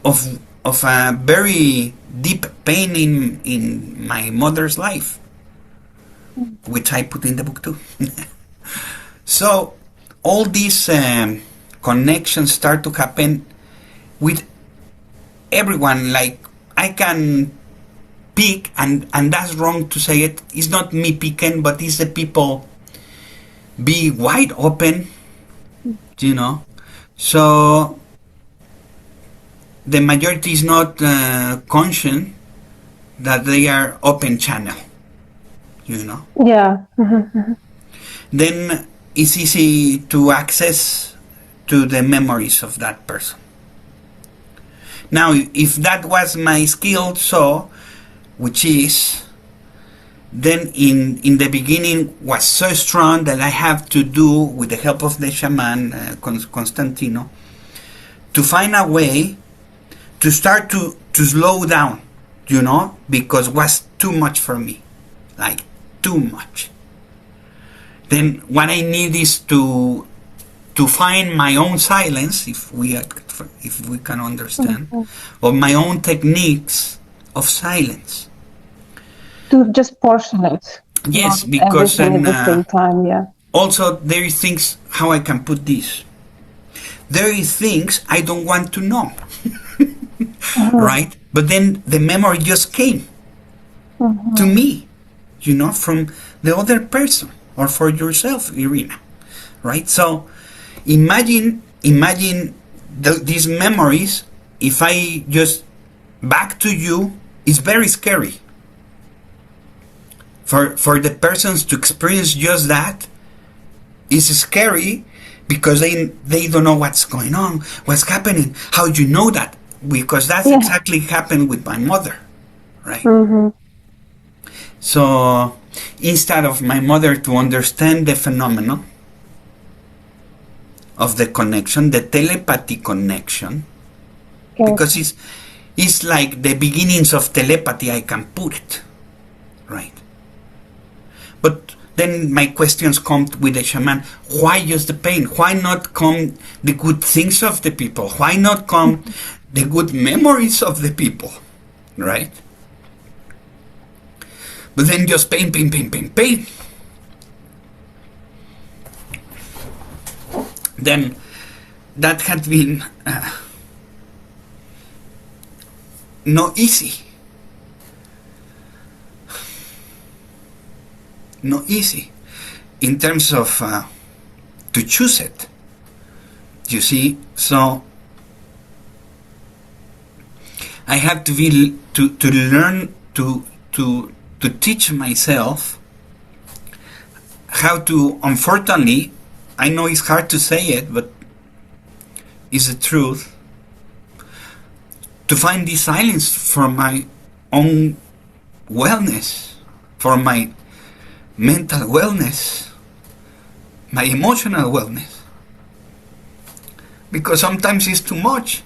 S2: of of a very deep pain in my mother's life, which I put in the book too. So all these connections start to happen with everyone. Like I can pick, and that's wrong to say it. It's not me picking, but it's the people be wide open, you know. So the majority is not conscious that they are open channel, you know.
S1: Yeah.
S2: Then it's easy to access to the memories of that person. Now, if that was my skill, so which is then in the beginning was so strong that I have to do with the help of the shaman Constantino to find a way to start to slow down, you know, because it was too much for me, like too much. Then what I need is to find my own silence, if we can understand, or my own techniques of silence.
S1: To just portion it.
S2: Yes,
S1: Not
S2: because
S1: everything at the same time. Yeah.
S2: also there is things, how I can put this. There is things I don't want to know, right? But then the memory just came to me, you know, from the other person or for yourself, Irina, right? So imagine these memories. If I just back to you, it's very scary. For the persons to experience just that is scary because they don't know what's going on, what's happening. How do you know that? Because that's exactly happened with my mother, right? So instead of my mother to understand the phenomenon of the connection, the telepathy connection, because it's like the beginnings of telepathy, I can put it, right? But then my questions come with the shaman. Why just the pain? Why not come the good things of the people? Why not come the good memories of the people, right? But then just pain. Then that had been not easy. Not easy in terms of to choose it, you see. So I have to be to learn to teach myself how to, unfortunately, I know it's hard to say it, but it's the truth, to find this silence for my own wellness, for my mental wellness, my emotional wellness. Because sometimes it's too much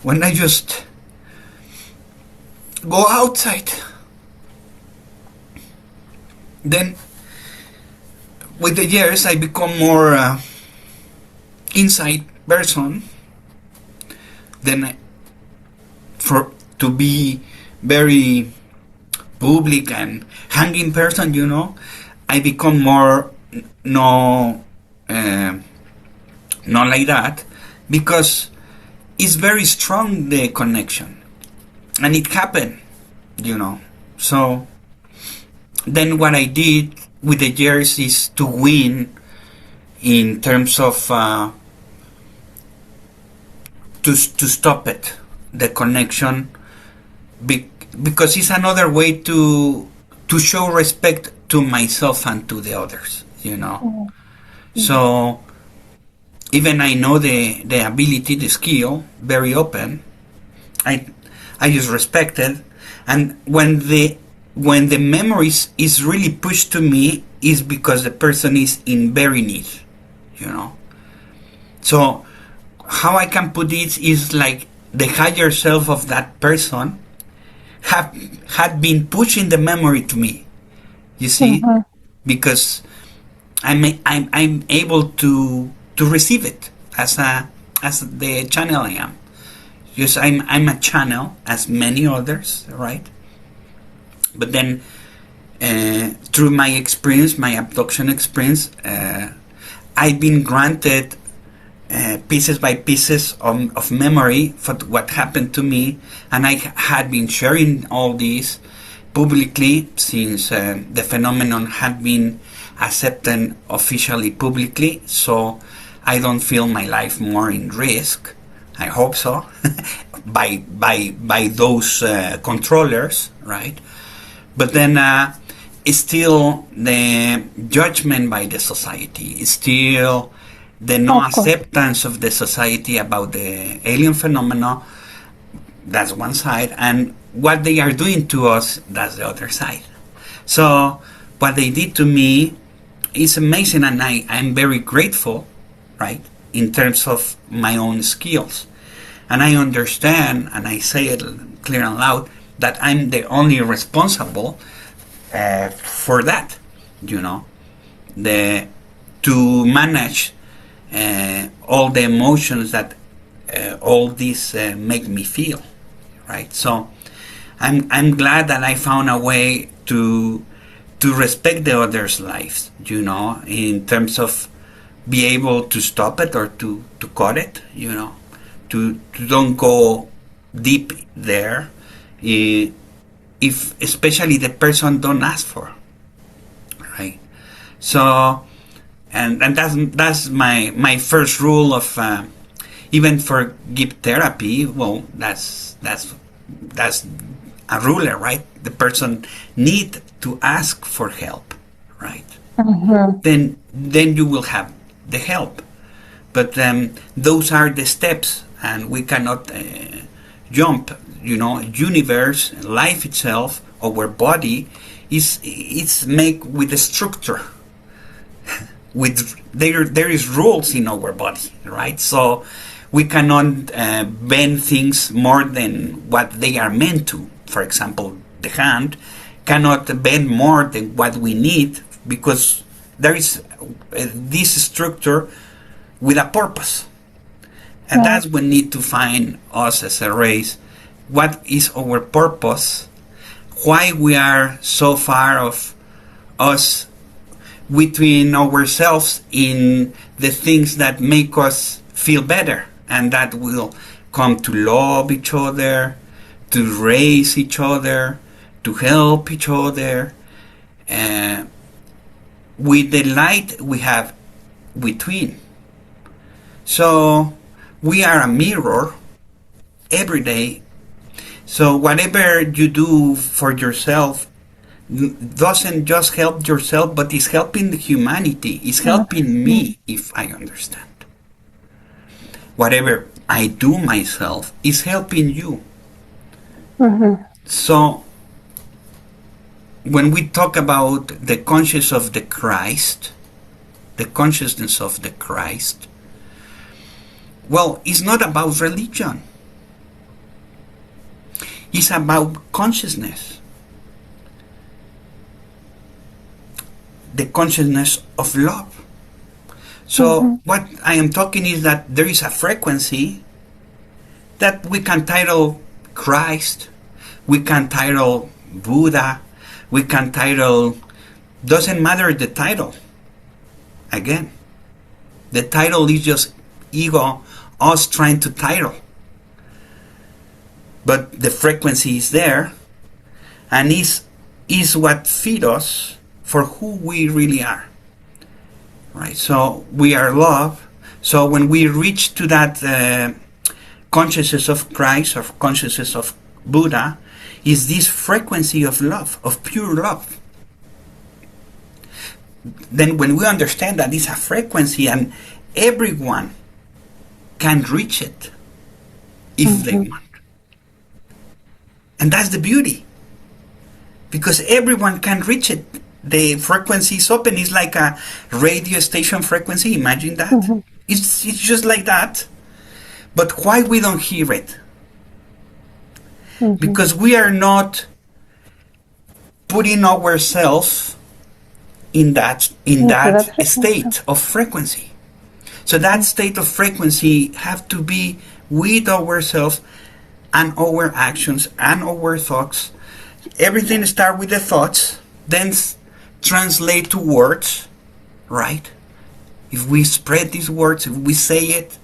S2: when I just go outside. Then with the years I become more inside person. Then to be very public and hanging person, you know, I become more not like that, because it's very strong, the connection, and it happened, you know. So then what I did with the years is to win in terms of to stop it, the connection, because it's another way to show respect to myself and to the others, you know. So even I know the ability, the skill, very open, I just respect it. And when the memories is really pushed to me, is because the person is in very need, you know. So how I can put it is like the higher self of that person had been pushing the memory to me, you see, because I'm able to receive it as the channel I am, Because I'm a channel, as many others, right? But then, through my experience, my abduction experience, I've been granted pieces by pieces of memory for what happened to me, and I had been sharing all these publicly since the phenomenon had been accepted officially publicly, so I don't feel my life more in risk. I hope so. by those controllers, right? But then it's still the judgment by the society. It's still the no acceptance of the society about the alien phenomena. That's one side, and what they are doing to us, that's the other side. So what they did to me is amazing, and I'm very grateful, right, in terms of my own skills. And I understand, and I say it clear and loud, that I'm the only responsible for that, to manage all the emotions that all this make me feel, right? So I'm glad that I found a way to respect the others' lives, in terms of be able to stop it or to cut it, to don't go deep there, if especially the person don't ask for, right? So, and that's my first rule of even for give therapy. Well, that's a ruler, right? The person need to ask for help, right?
S1: Mm-hmm.
S2: Then you will have the help. But those are the steps, and we cannot jump. Universe, life itself, our body it's made with a structure. With there is rules in our body, right? So we cannot bend things more than what they are meant to. For example, the hand cannot bend more than what we need, because there is this structure with a purpose. And that's what we need to find us as a race. What is our purpose? Why we are so far of us between ourselves in the things that make us feel better, and that will come to love each other, to raise each other, to help each other, with the light we have between. So we are a mirror every day. So whatever you do for yourself doesn't just help yourself, but is helping the humanity, is helping me, if I understand. Whatever I do myself is helping you.
S1: Mm-hmm.
S2: So when we talk about the consciousness of the Christ, well, it's not about religion. It's about consciousness. The consciousness of love. So what I am talking is that there is a frequency that we can title Christ, we can title Buddha, we can title, doesn't matter the title. Again, the title is just ego, us trying to title. But the frequency is there, and is what feeds us for who we really are. Right? So we are love. So when we reach to that consciousness of Christ, or consciousness of Buddha, is this frequency of love, of pure love. Then when we understand that it's a frequency and everyone can reach it if they want. And that's the beauty. Because everyone can reach it. The frequency is open. It's like a radio station frequency. Imagine that. It's just like that. But why we don't hear it? Because we are not putting ourselves in that state of frequency. So that state of frequency have to be with ourselves and our actions and our thoughts. Everything starts with the thoughts, then translate to words, right? If we spread these words, if we say it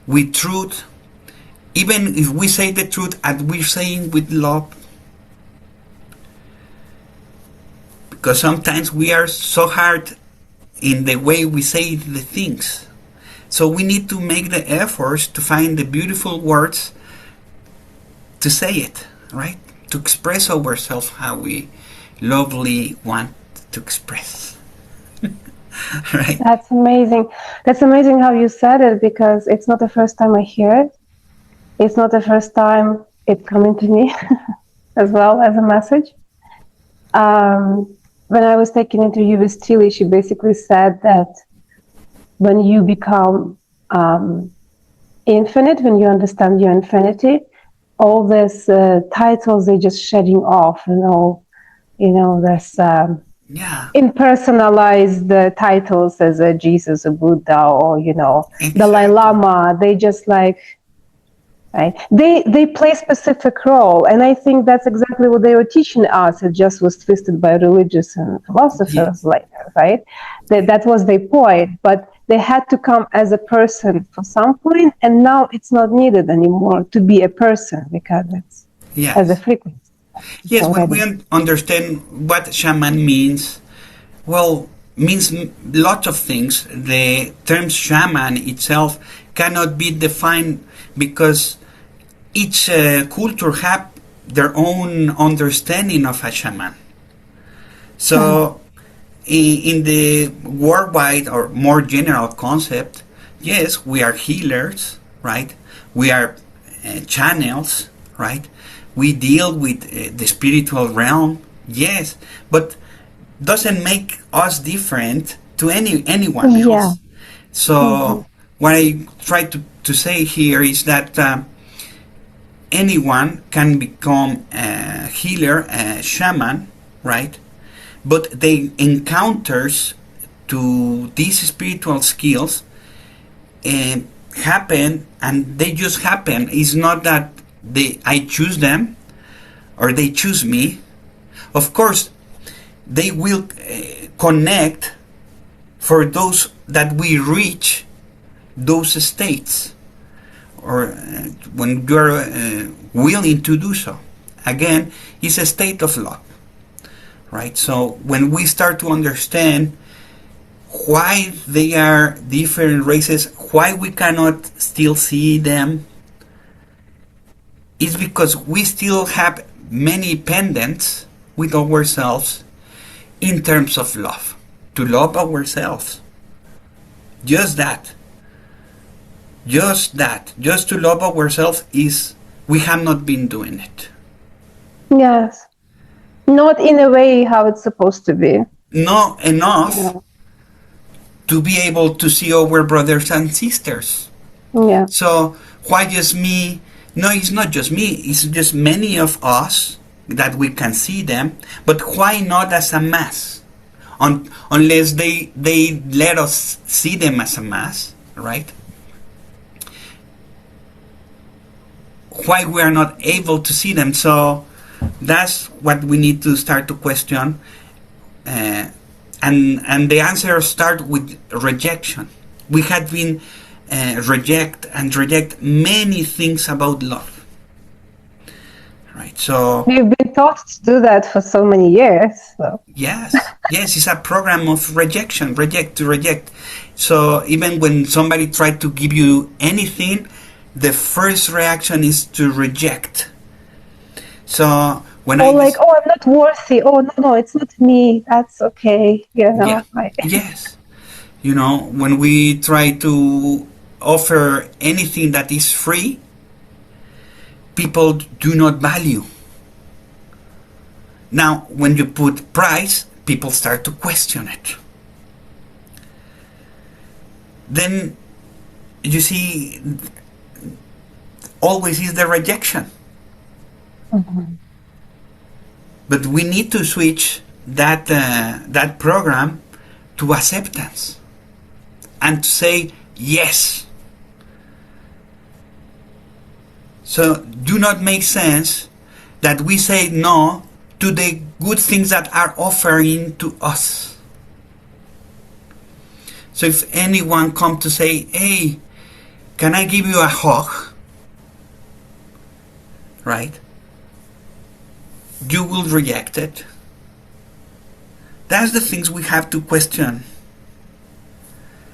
S2: with truth, even if we say the truth and we're saying with love, because sometimes we are so hard in the way we say the things. So we need to make the efforts to find the beautiful words to say it, right? To express ourselves how we lovely want to express. Right?
S1: That's amazing. That's amazing how you said it, because it's not the first time I hear it. It's not the first time it's coming to me as well as a message. When I was taking an interview with Tilly, she basically said that when you become infinite, when you understand your infinity, all these titles, they just shedding off, there's impersonalized titles as a Jesus, a Buddha, or
S2: Exactly.
S1: Dalai Lama. They just like, right? They play specific role, and I think that's exactly what they were teaching us. It just was twisted by religious and philosophers later, right? That was their point, but they had to come as a person for some point, and now it's not needed anymore to be a person, because it's as a frequency.
S2: Yes, when we understand what shaman means, well, means lots of things. The term shaman itself cannot be defined because each culture have their own understanding of a shaman. So, in the worldwide or more general concept, yes, we are healers, right? We are channels, right? We deal with the spiritual realm, yes, but doesn't make us different to anyone else. So what I try to say here is that anyone can become a healer, a shaman, right? But the encounters to these spiritual skills happen, and they just happen. It's not that I choose them or they choose me. Of course, they will connect for those that we reach those states, or when you're willing to do so. Again, it's a state of love, right? So when we start to understand why they are different races, why we cannot still see them, it's because we still have many pendants with ourselves in terms of love. To love ourselves. Just that. Just to love ourselves is, we have not been doing it.
S1: Yes. Not in a way how it's supposed to be.
S2: Not enough to be able to see our brothers and sisters.
S1: Yeah.
S2: So why just me? No, it's not just me. It's just many of us that we can see them. But why not as a mass? Unless they let us see them as a mass, right? Why we are not able to see them? So that's what we need to start to question. And the answer start with rejection. We have been reject many things about love, right? So
S1: we've been taught to do that for so many years. So.
S2: Yes, it's a program of rejection, reject. So even when somebody tried to give you anything, the first reaction is to reject. So when
S1: I'm not worthy. Oh no, it's not me. That's okay.
S2: Yes. When we try to offer anything that is free, people do not value. Now, when you put price, people start to question it. Then, you see, always is the rejection.
S1: Mm-hmm.
S2: But we need to switch that program to acceptance and to say yes. So do not make sense that we say no to the good things that are offering to us. So if anyone come to say, hey, can I give you a hug? Right? You will reject it. That's the things we have to question.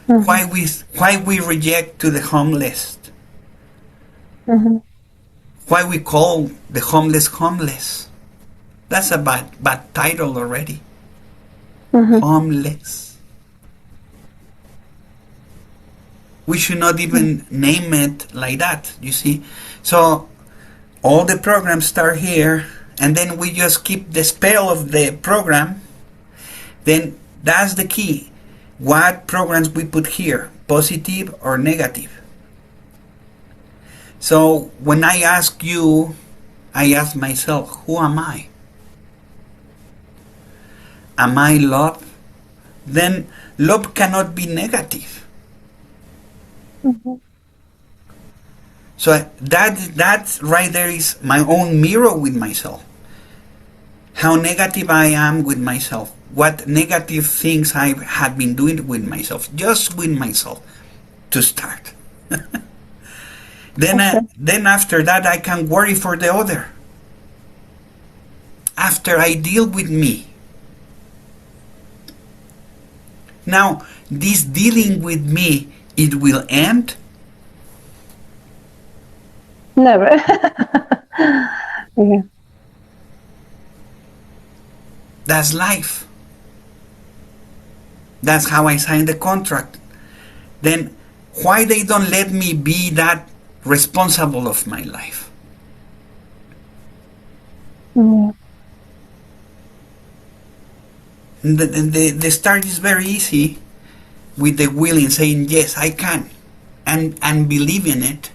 S1: Mm-hmm.
S2: Why we reject to the homeless?
S1: Mm-hmm.
S2: Why we call the homeless homeless? That's a bad title already.
S1: Mm-hmm.
S2: Homeless. We should not even name it like that, you see. So all the programs start here, and then we just keep the spell of the program. Then that's the key. What programs we put here, positive or negative? So when I ask you, I ask myself, who am I? Am I love? Then love cannot be negative.
S1: Mm-hmm.
S2: So that right there is my own mirror with myself. How negative I am with myself. What negative things I have been doing with myself. Just with myself to start.
S1: Okay.
S2: Then after that I can worry for the other. After I deal with me. Now, this dealing with me, it will end?
S1: Never. Yeah.
S2: That's life. That's how I signed the contract. Then why they don't let me be that responsible of my life?
S1: Yeah.
S2: The start is very easy with the willing saying yes I can and believe in it.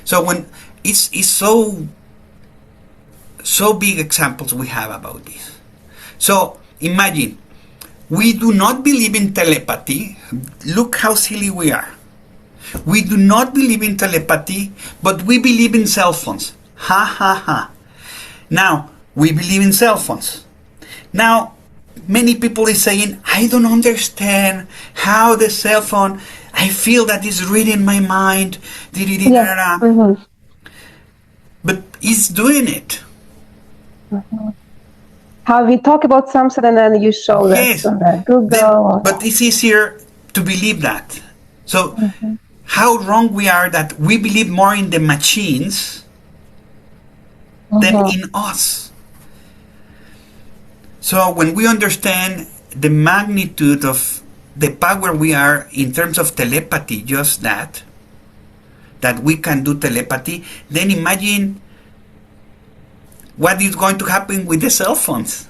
S2: So when it's so big examples we have about this. So imagine we do not believe in telepathy. Look how silly we are. We do not believe in telepathy, but we believe in cell phones. Ha ha ha. Now we believe in cell phones. Now many people is saying, I don't understand how the cell phone, I feel that it's reading my mind,
S1: Yes. Mm-hmm.
S2: but it's doing it.
S1: Mm-hmm. How we talk about something and then you show this
S2: Yes.
S1: on the
S2: Then,
S1: Google. Or,
S2: but it's easier to believe that. So,
S1: mm-hmm.
S2: how wrong we are that we believe more in the machines than
S1: Mm-hmm.
S2: in us. So, when we understand the magnitude of the power we are in terms of telepathy, just that we can do telepathy, then imagine what is going to happen with the cell phones.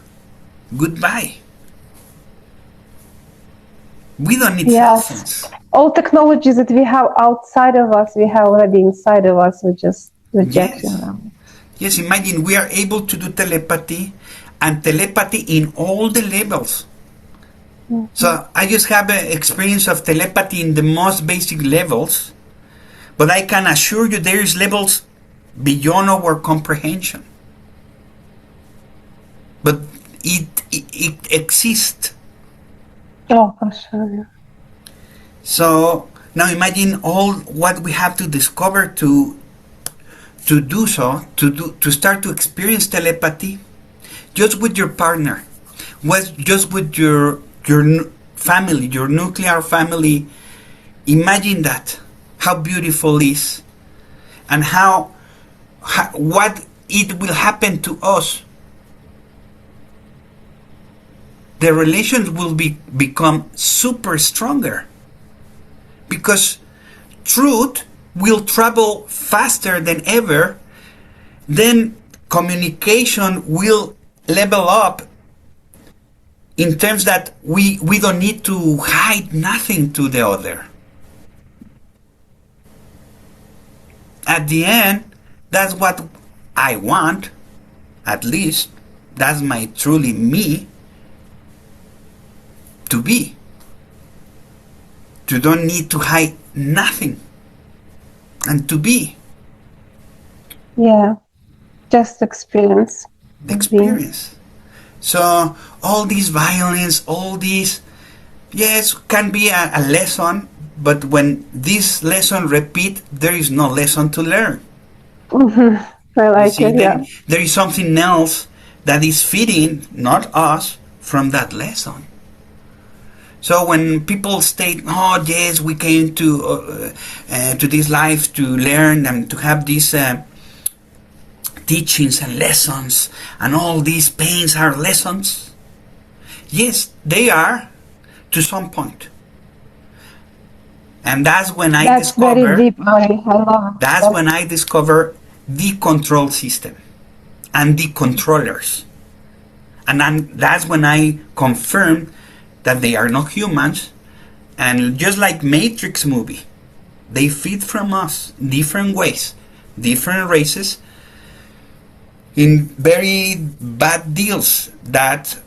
S2: Goodbye. We don't need cell
S1: Yes.
S2: phones.
S1: All technologies that we have outside of us, we have already inside of us. We're just rejecting
S2: Yes.
S1: them.
S2: Yes, imagine we are able to do telepathy and telepathy in all the levels.
S1: Mm-hmm.
S2: So I just have an experience of telepathy in the most basic levels, but I can assure you there is levels beyond our comprehension. But it exists.
S1: Oh, for sure. Yeah.
S2: So now imagine all what we have to discover to do so, to start to experience telepathy just with your partner, just with your family, your nuclear family. Imagine that, how beautiful it is, and how what it will happen to us. The relations will become super stronger because truth will travel faster than ever. Then communication will level up in terms that we don't need to hide nothing to the other. At the end, that's what I want. At least that's my truly me to be. You don't need to hide nothing and to be.
S1: Yeah, just experience
S2: The
S1: of being.
S2: experience. So all this violence, all this, yes, can be a lesson, but when this lesson repeat, there is no lesson to learn.
S1: Hmm. I
S2: You
S1: like
S2: see,
S1: it. Yeah.
S2: there is something else that is feeding, not us, from that lesson. So when people state, "Oh yes, we came to this life to learn and to have these teachings and lessons, and all these pains are lessons," yes, they are to some point. And
S1: That's very deep, Ari. I love it.
S2: that's when
S1: That's
S2: I discover the control system and the controllers. And that's when I confirm that they are not humans. And just like Matrix movie, they feed from us different ways, different races, in very bad deals that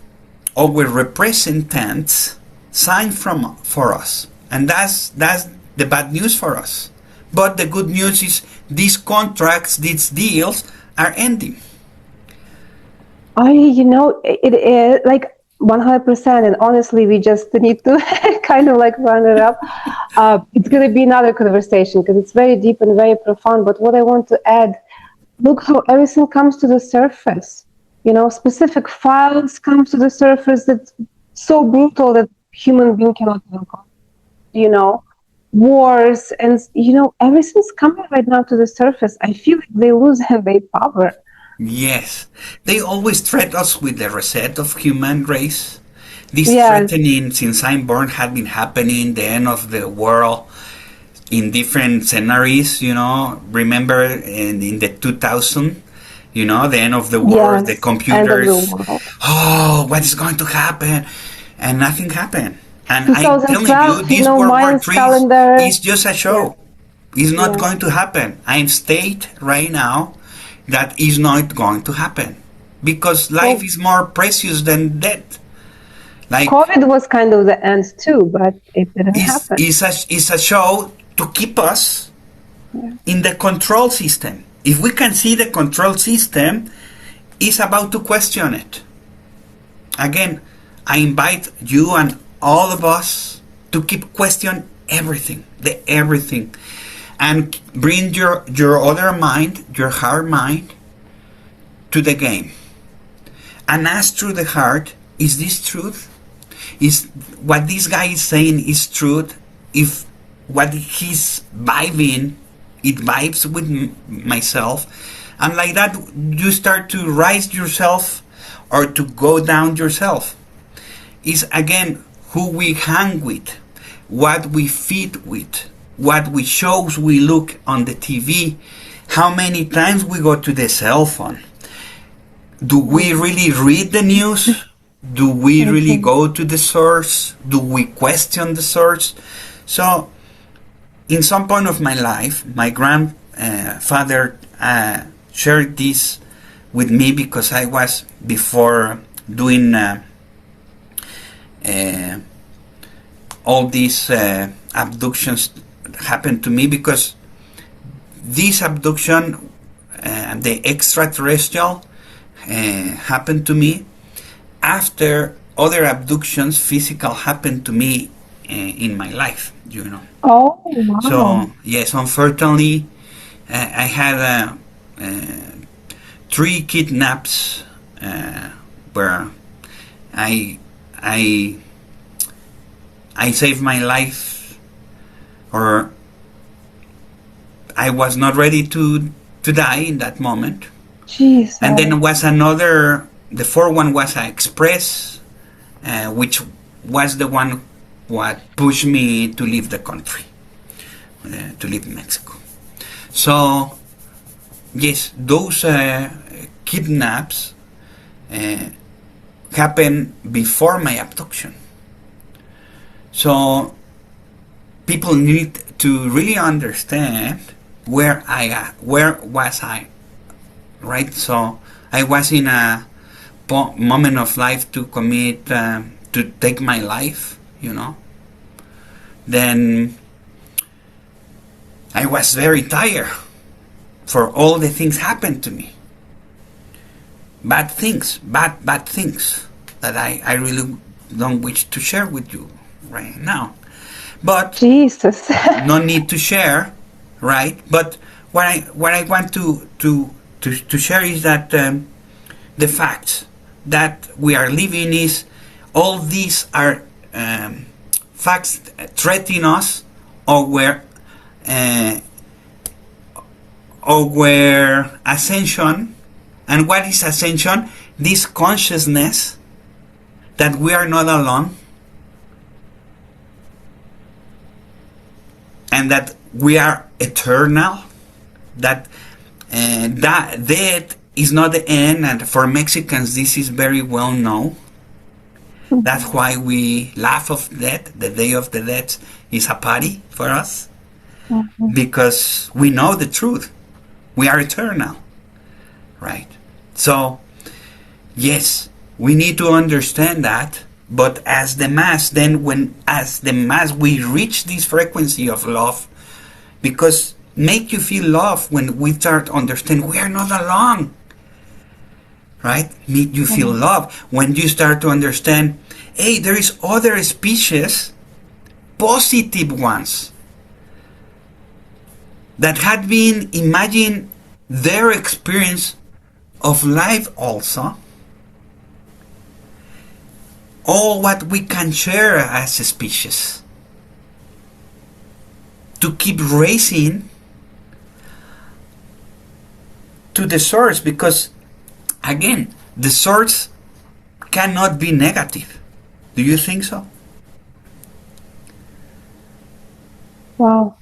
S2: our representatives sign from for us. And that's the bad news for us. But the good news is these contracts, these deals are ending.
S1: it is like 100%. And honestly, we just need to kind of like run it up. It's going to be another conversation because it's very deep and very profound. But what I want to add, look how everything comes to the surface. Specific files come to the surface that's so brutal that human being cannot even cope. You know, wars and everything's coming right now to the surface. I feel like they lose their power.
S2: Yes, they always threat us with the reset of human race. This
S1: Yes,
S2: threatening since I'm born had been happening, the end of the world in different scenarios, Remember in the 2000, the end of the world, the
S1: yes, end of the
S2: computers,
S1: world.
S2: oh, what is going to happen? And nothing happened. And I'm telling you,
S1: 2012,
S2: this World War
S1: Mayan's
S2: III
S1: calendar.
S2: is just a
S1: Yeah,
S2: show. It's not
S1: yeah.
S2: going to happen. I'm state right now that is not going to happen because life
S1: Well,
S2: is more precious than death. Like
S1: COVID was kind of the end too, but it didn't happen.
S2: is a show to keep us
S1: Yeah.
S2: in the control system. If we can see the control system, is about to question it. Again, I invite you and all of us to keep question everything, the everything, and bring your other mind, your heart mind, to the game, and ask through the heart: Is this truth? Is what this guy is saying is truth? If what he's vibing, it vibes with myself, and like that, you start to rise yourself or to go down yourself. Is again who we hang with, what we feed with, what we shows we look on the TV, how many times we go to the cell phone. Do we really read the news? Do we really
S1: Mhm.
S2: go to the source? Do we question the source? So, in some point of my life, my grandfather shared this with me because I was before doing uh, all these abductions happened to me because this abduction, the extraterrestrial, happened to me after other abductions, physical, happened to me in my life.
S1: Oh, wow.
S2: So yes, unfortunately, I had three kidnaps where I I I saved my life, or I was not ready to die in that moment. And then
S1: Jesus.
S2: was another. The fourth one was an express, which was the one what pushed me to leave the country, to leave Mexico. So yes, those kidnaps uh, happened before my abduction. So people need to really understand where was I, right? So I was in a moment of life to commit, to take my life. Then I was very tired, for all the things happened to me. Bad things, bad things that I really don't wish to share with you right now. But
S1: Jesus.
S2: no need to share, right? But what I want to share is that the facts that we are living is all these are facts threatening us or uh, where ascension. And what is ascension? This consciousness that we are not alone and that we are eternal, that death is not the end, and for Mexicans this is very well known. That's why we laugh of death. The Day of the Dead is a party for us, because we know the truth. We are eternal, right? So, yes, we need to understand that. But as the mass, as the mass, we reach this frequency of love, because make you feel love when we start to understand we are not alone, right? Make you feel love when you start to understand, hey, there is other species, positive ones, that had been imagine their experience of life also. All what we can share as a species to keep raising to the source, because again, the source cannot be negative. Do you think so?
S1: Wow.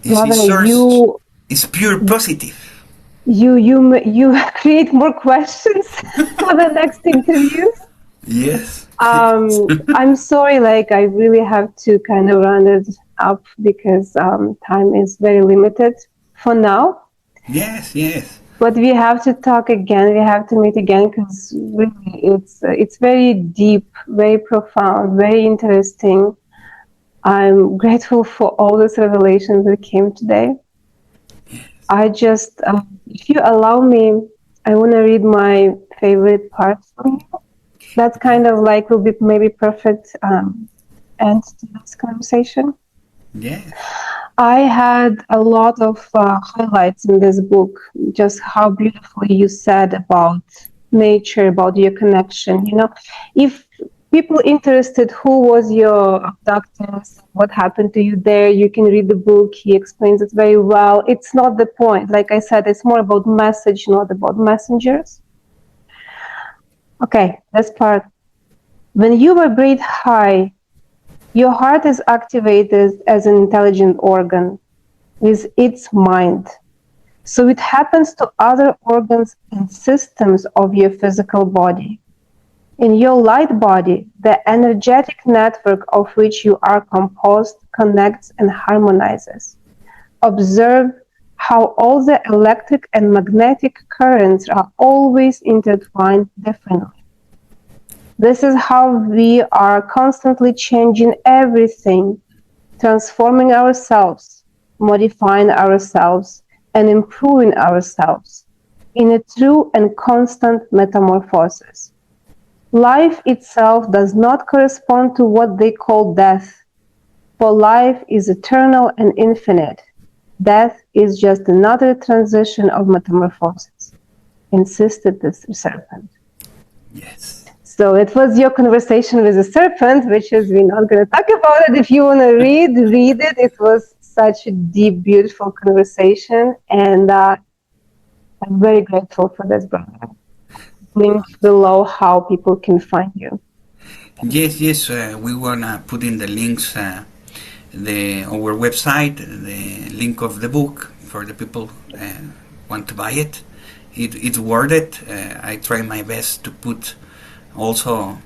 S2: Its source is pure positive.
S1: You create more questions for the next interviews.
S2: Yes.
S1: I'm sorry, like I really have to kind of round it up because time is very limited for now.
S2: Yes.
S1: But we have to talk again. We have to meet again, because really it's very deep, very profound, very interesting. I'm grateful for all these revelations that came today. I just, if you allow me, I want to read my favorite part from you. That's kind of like will be maybe perfect end to this conversation.
S2: Yeah.
S1: I had a lot of highlights in this book, just how beautifully you said about nature, about your connection. You know, if people interested who was your abductor, what happened to you there, you can read the book. He explains it very well. It's not the point. Like I said, it's more about message, not about messengers. Okay, this part. When you vibrate high, your heart is activated as an intelligent organ with its mind. So it happens to other organs and systems of your physical body. In your light body, the energetic network of which you are composed connects and harmonizes. Observe how all the electric and magnetic currents are always intertwined differently. This is how we are constantly changing everything, transforming ourselves, modifying ourselves, and improving ourselves in a true and constant metamorphosis. Life itself does not correspond to what they call death, for life is eternal and infinite. Death is just another transition of metamorphosis, insisted the serpent.
S2: Yes.
S1: So it was your conversation with the serpent, which is, we're not going to talk about it. If you want to read it. It was such a deep, beautiful conversation. And I'm very grateful for this, brother. Link below how people can find you.
S2: Yes. We want to put in the links, our website, the link of the book for the people want to buy it. It's worth it. I try my best to put also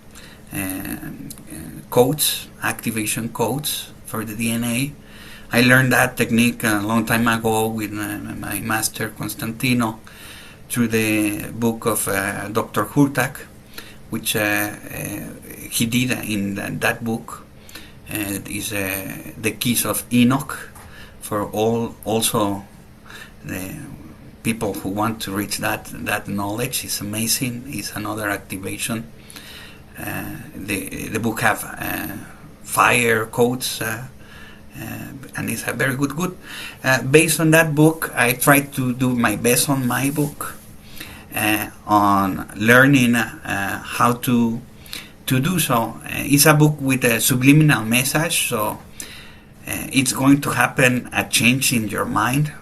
S2: codes, activation codes for the DNA. I learned that technique a long time ago with my master Constantino through the book of Dr. Hurtak, which he did in that book. Is the keys of Enoch for all also the people who want to reach that knowledge. Is amazing. It's another activation. The book have fire codes. And it's a very good. Based on that book, I try to do my best on my book, on learning how to do so. It's a book with a subliminal message, so it's going to happen a change in your mind,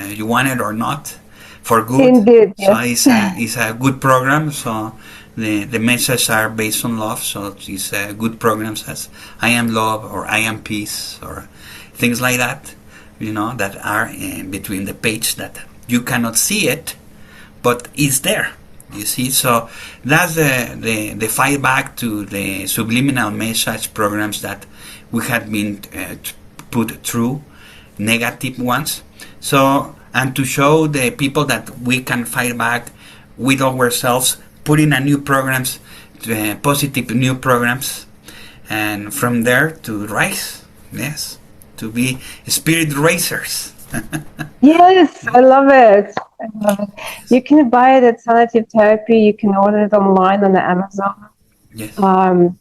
S2: you want it or not, for good.
S1: Indeed,
S2: So
S1: yes.
S2: it's a good program. So the messages are based on love. So it's good programs as I am love or I am peace or things like that, that are between the page that you cannot see it, but it's there. You see, so that's the fight back to the subliminal message programs that we had been put through, negative ones. So, and to show the people that we can fight back with ourselves, putting a new programs, positive new programs, and from there to rise. Yes, to be spirit racers.
S1: Yes, I love it. I love it. You can buy it at Sanative Therapy. You can order it online on the Amazon.
S2: Yes.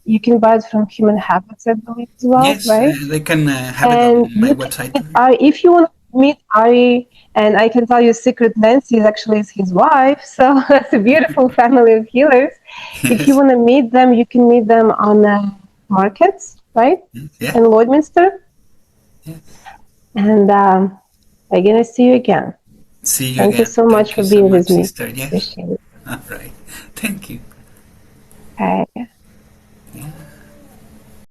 S1: You can buy it from Human Habits, I believe, as well,
S2: Yes,
S1: right?
S2: they can have it
S1: And
S2: on my
S1: you can
S2: website.
S1: meet Ari if you want to meet Ari. And I can tell you, Secret Nancy is actually his wife. So that's a beautiful family of healers. If you
S2: Yes.
S1: want to meet them, you can meet them on markets, right?
S2: Yeah.
S1: In Lloydminster.
S2: Yes.
S1: And I'm going to see you again.
S2: See you
S1: Thank you
S2: again.
S1: so much
S2: Thank
S1: for
S2: you so
S1: being
S2: much,
S1: with me.
S2: sister. Yes.
S1: Appreciate it.
S2: All right. Thank you.
S1: Okay.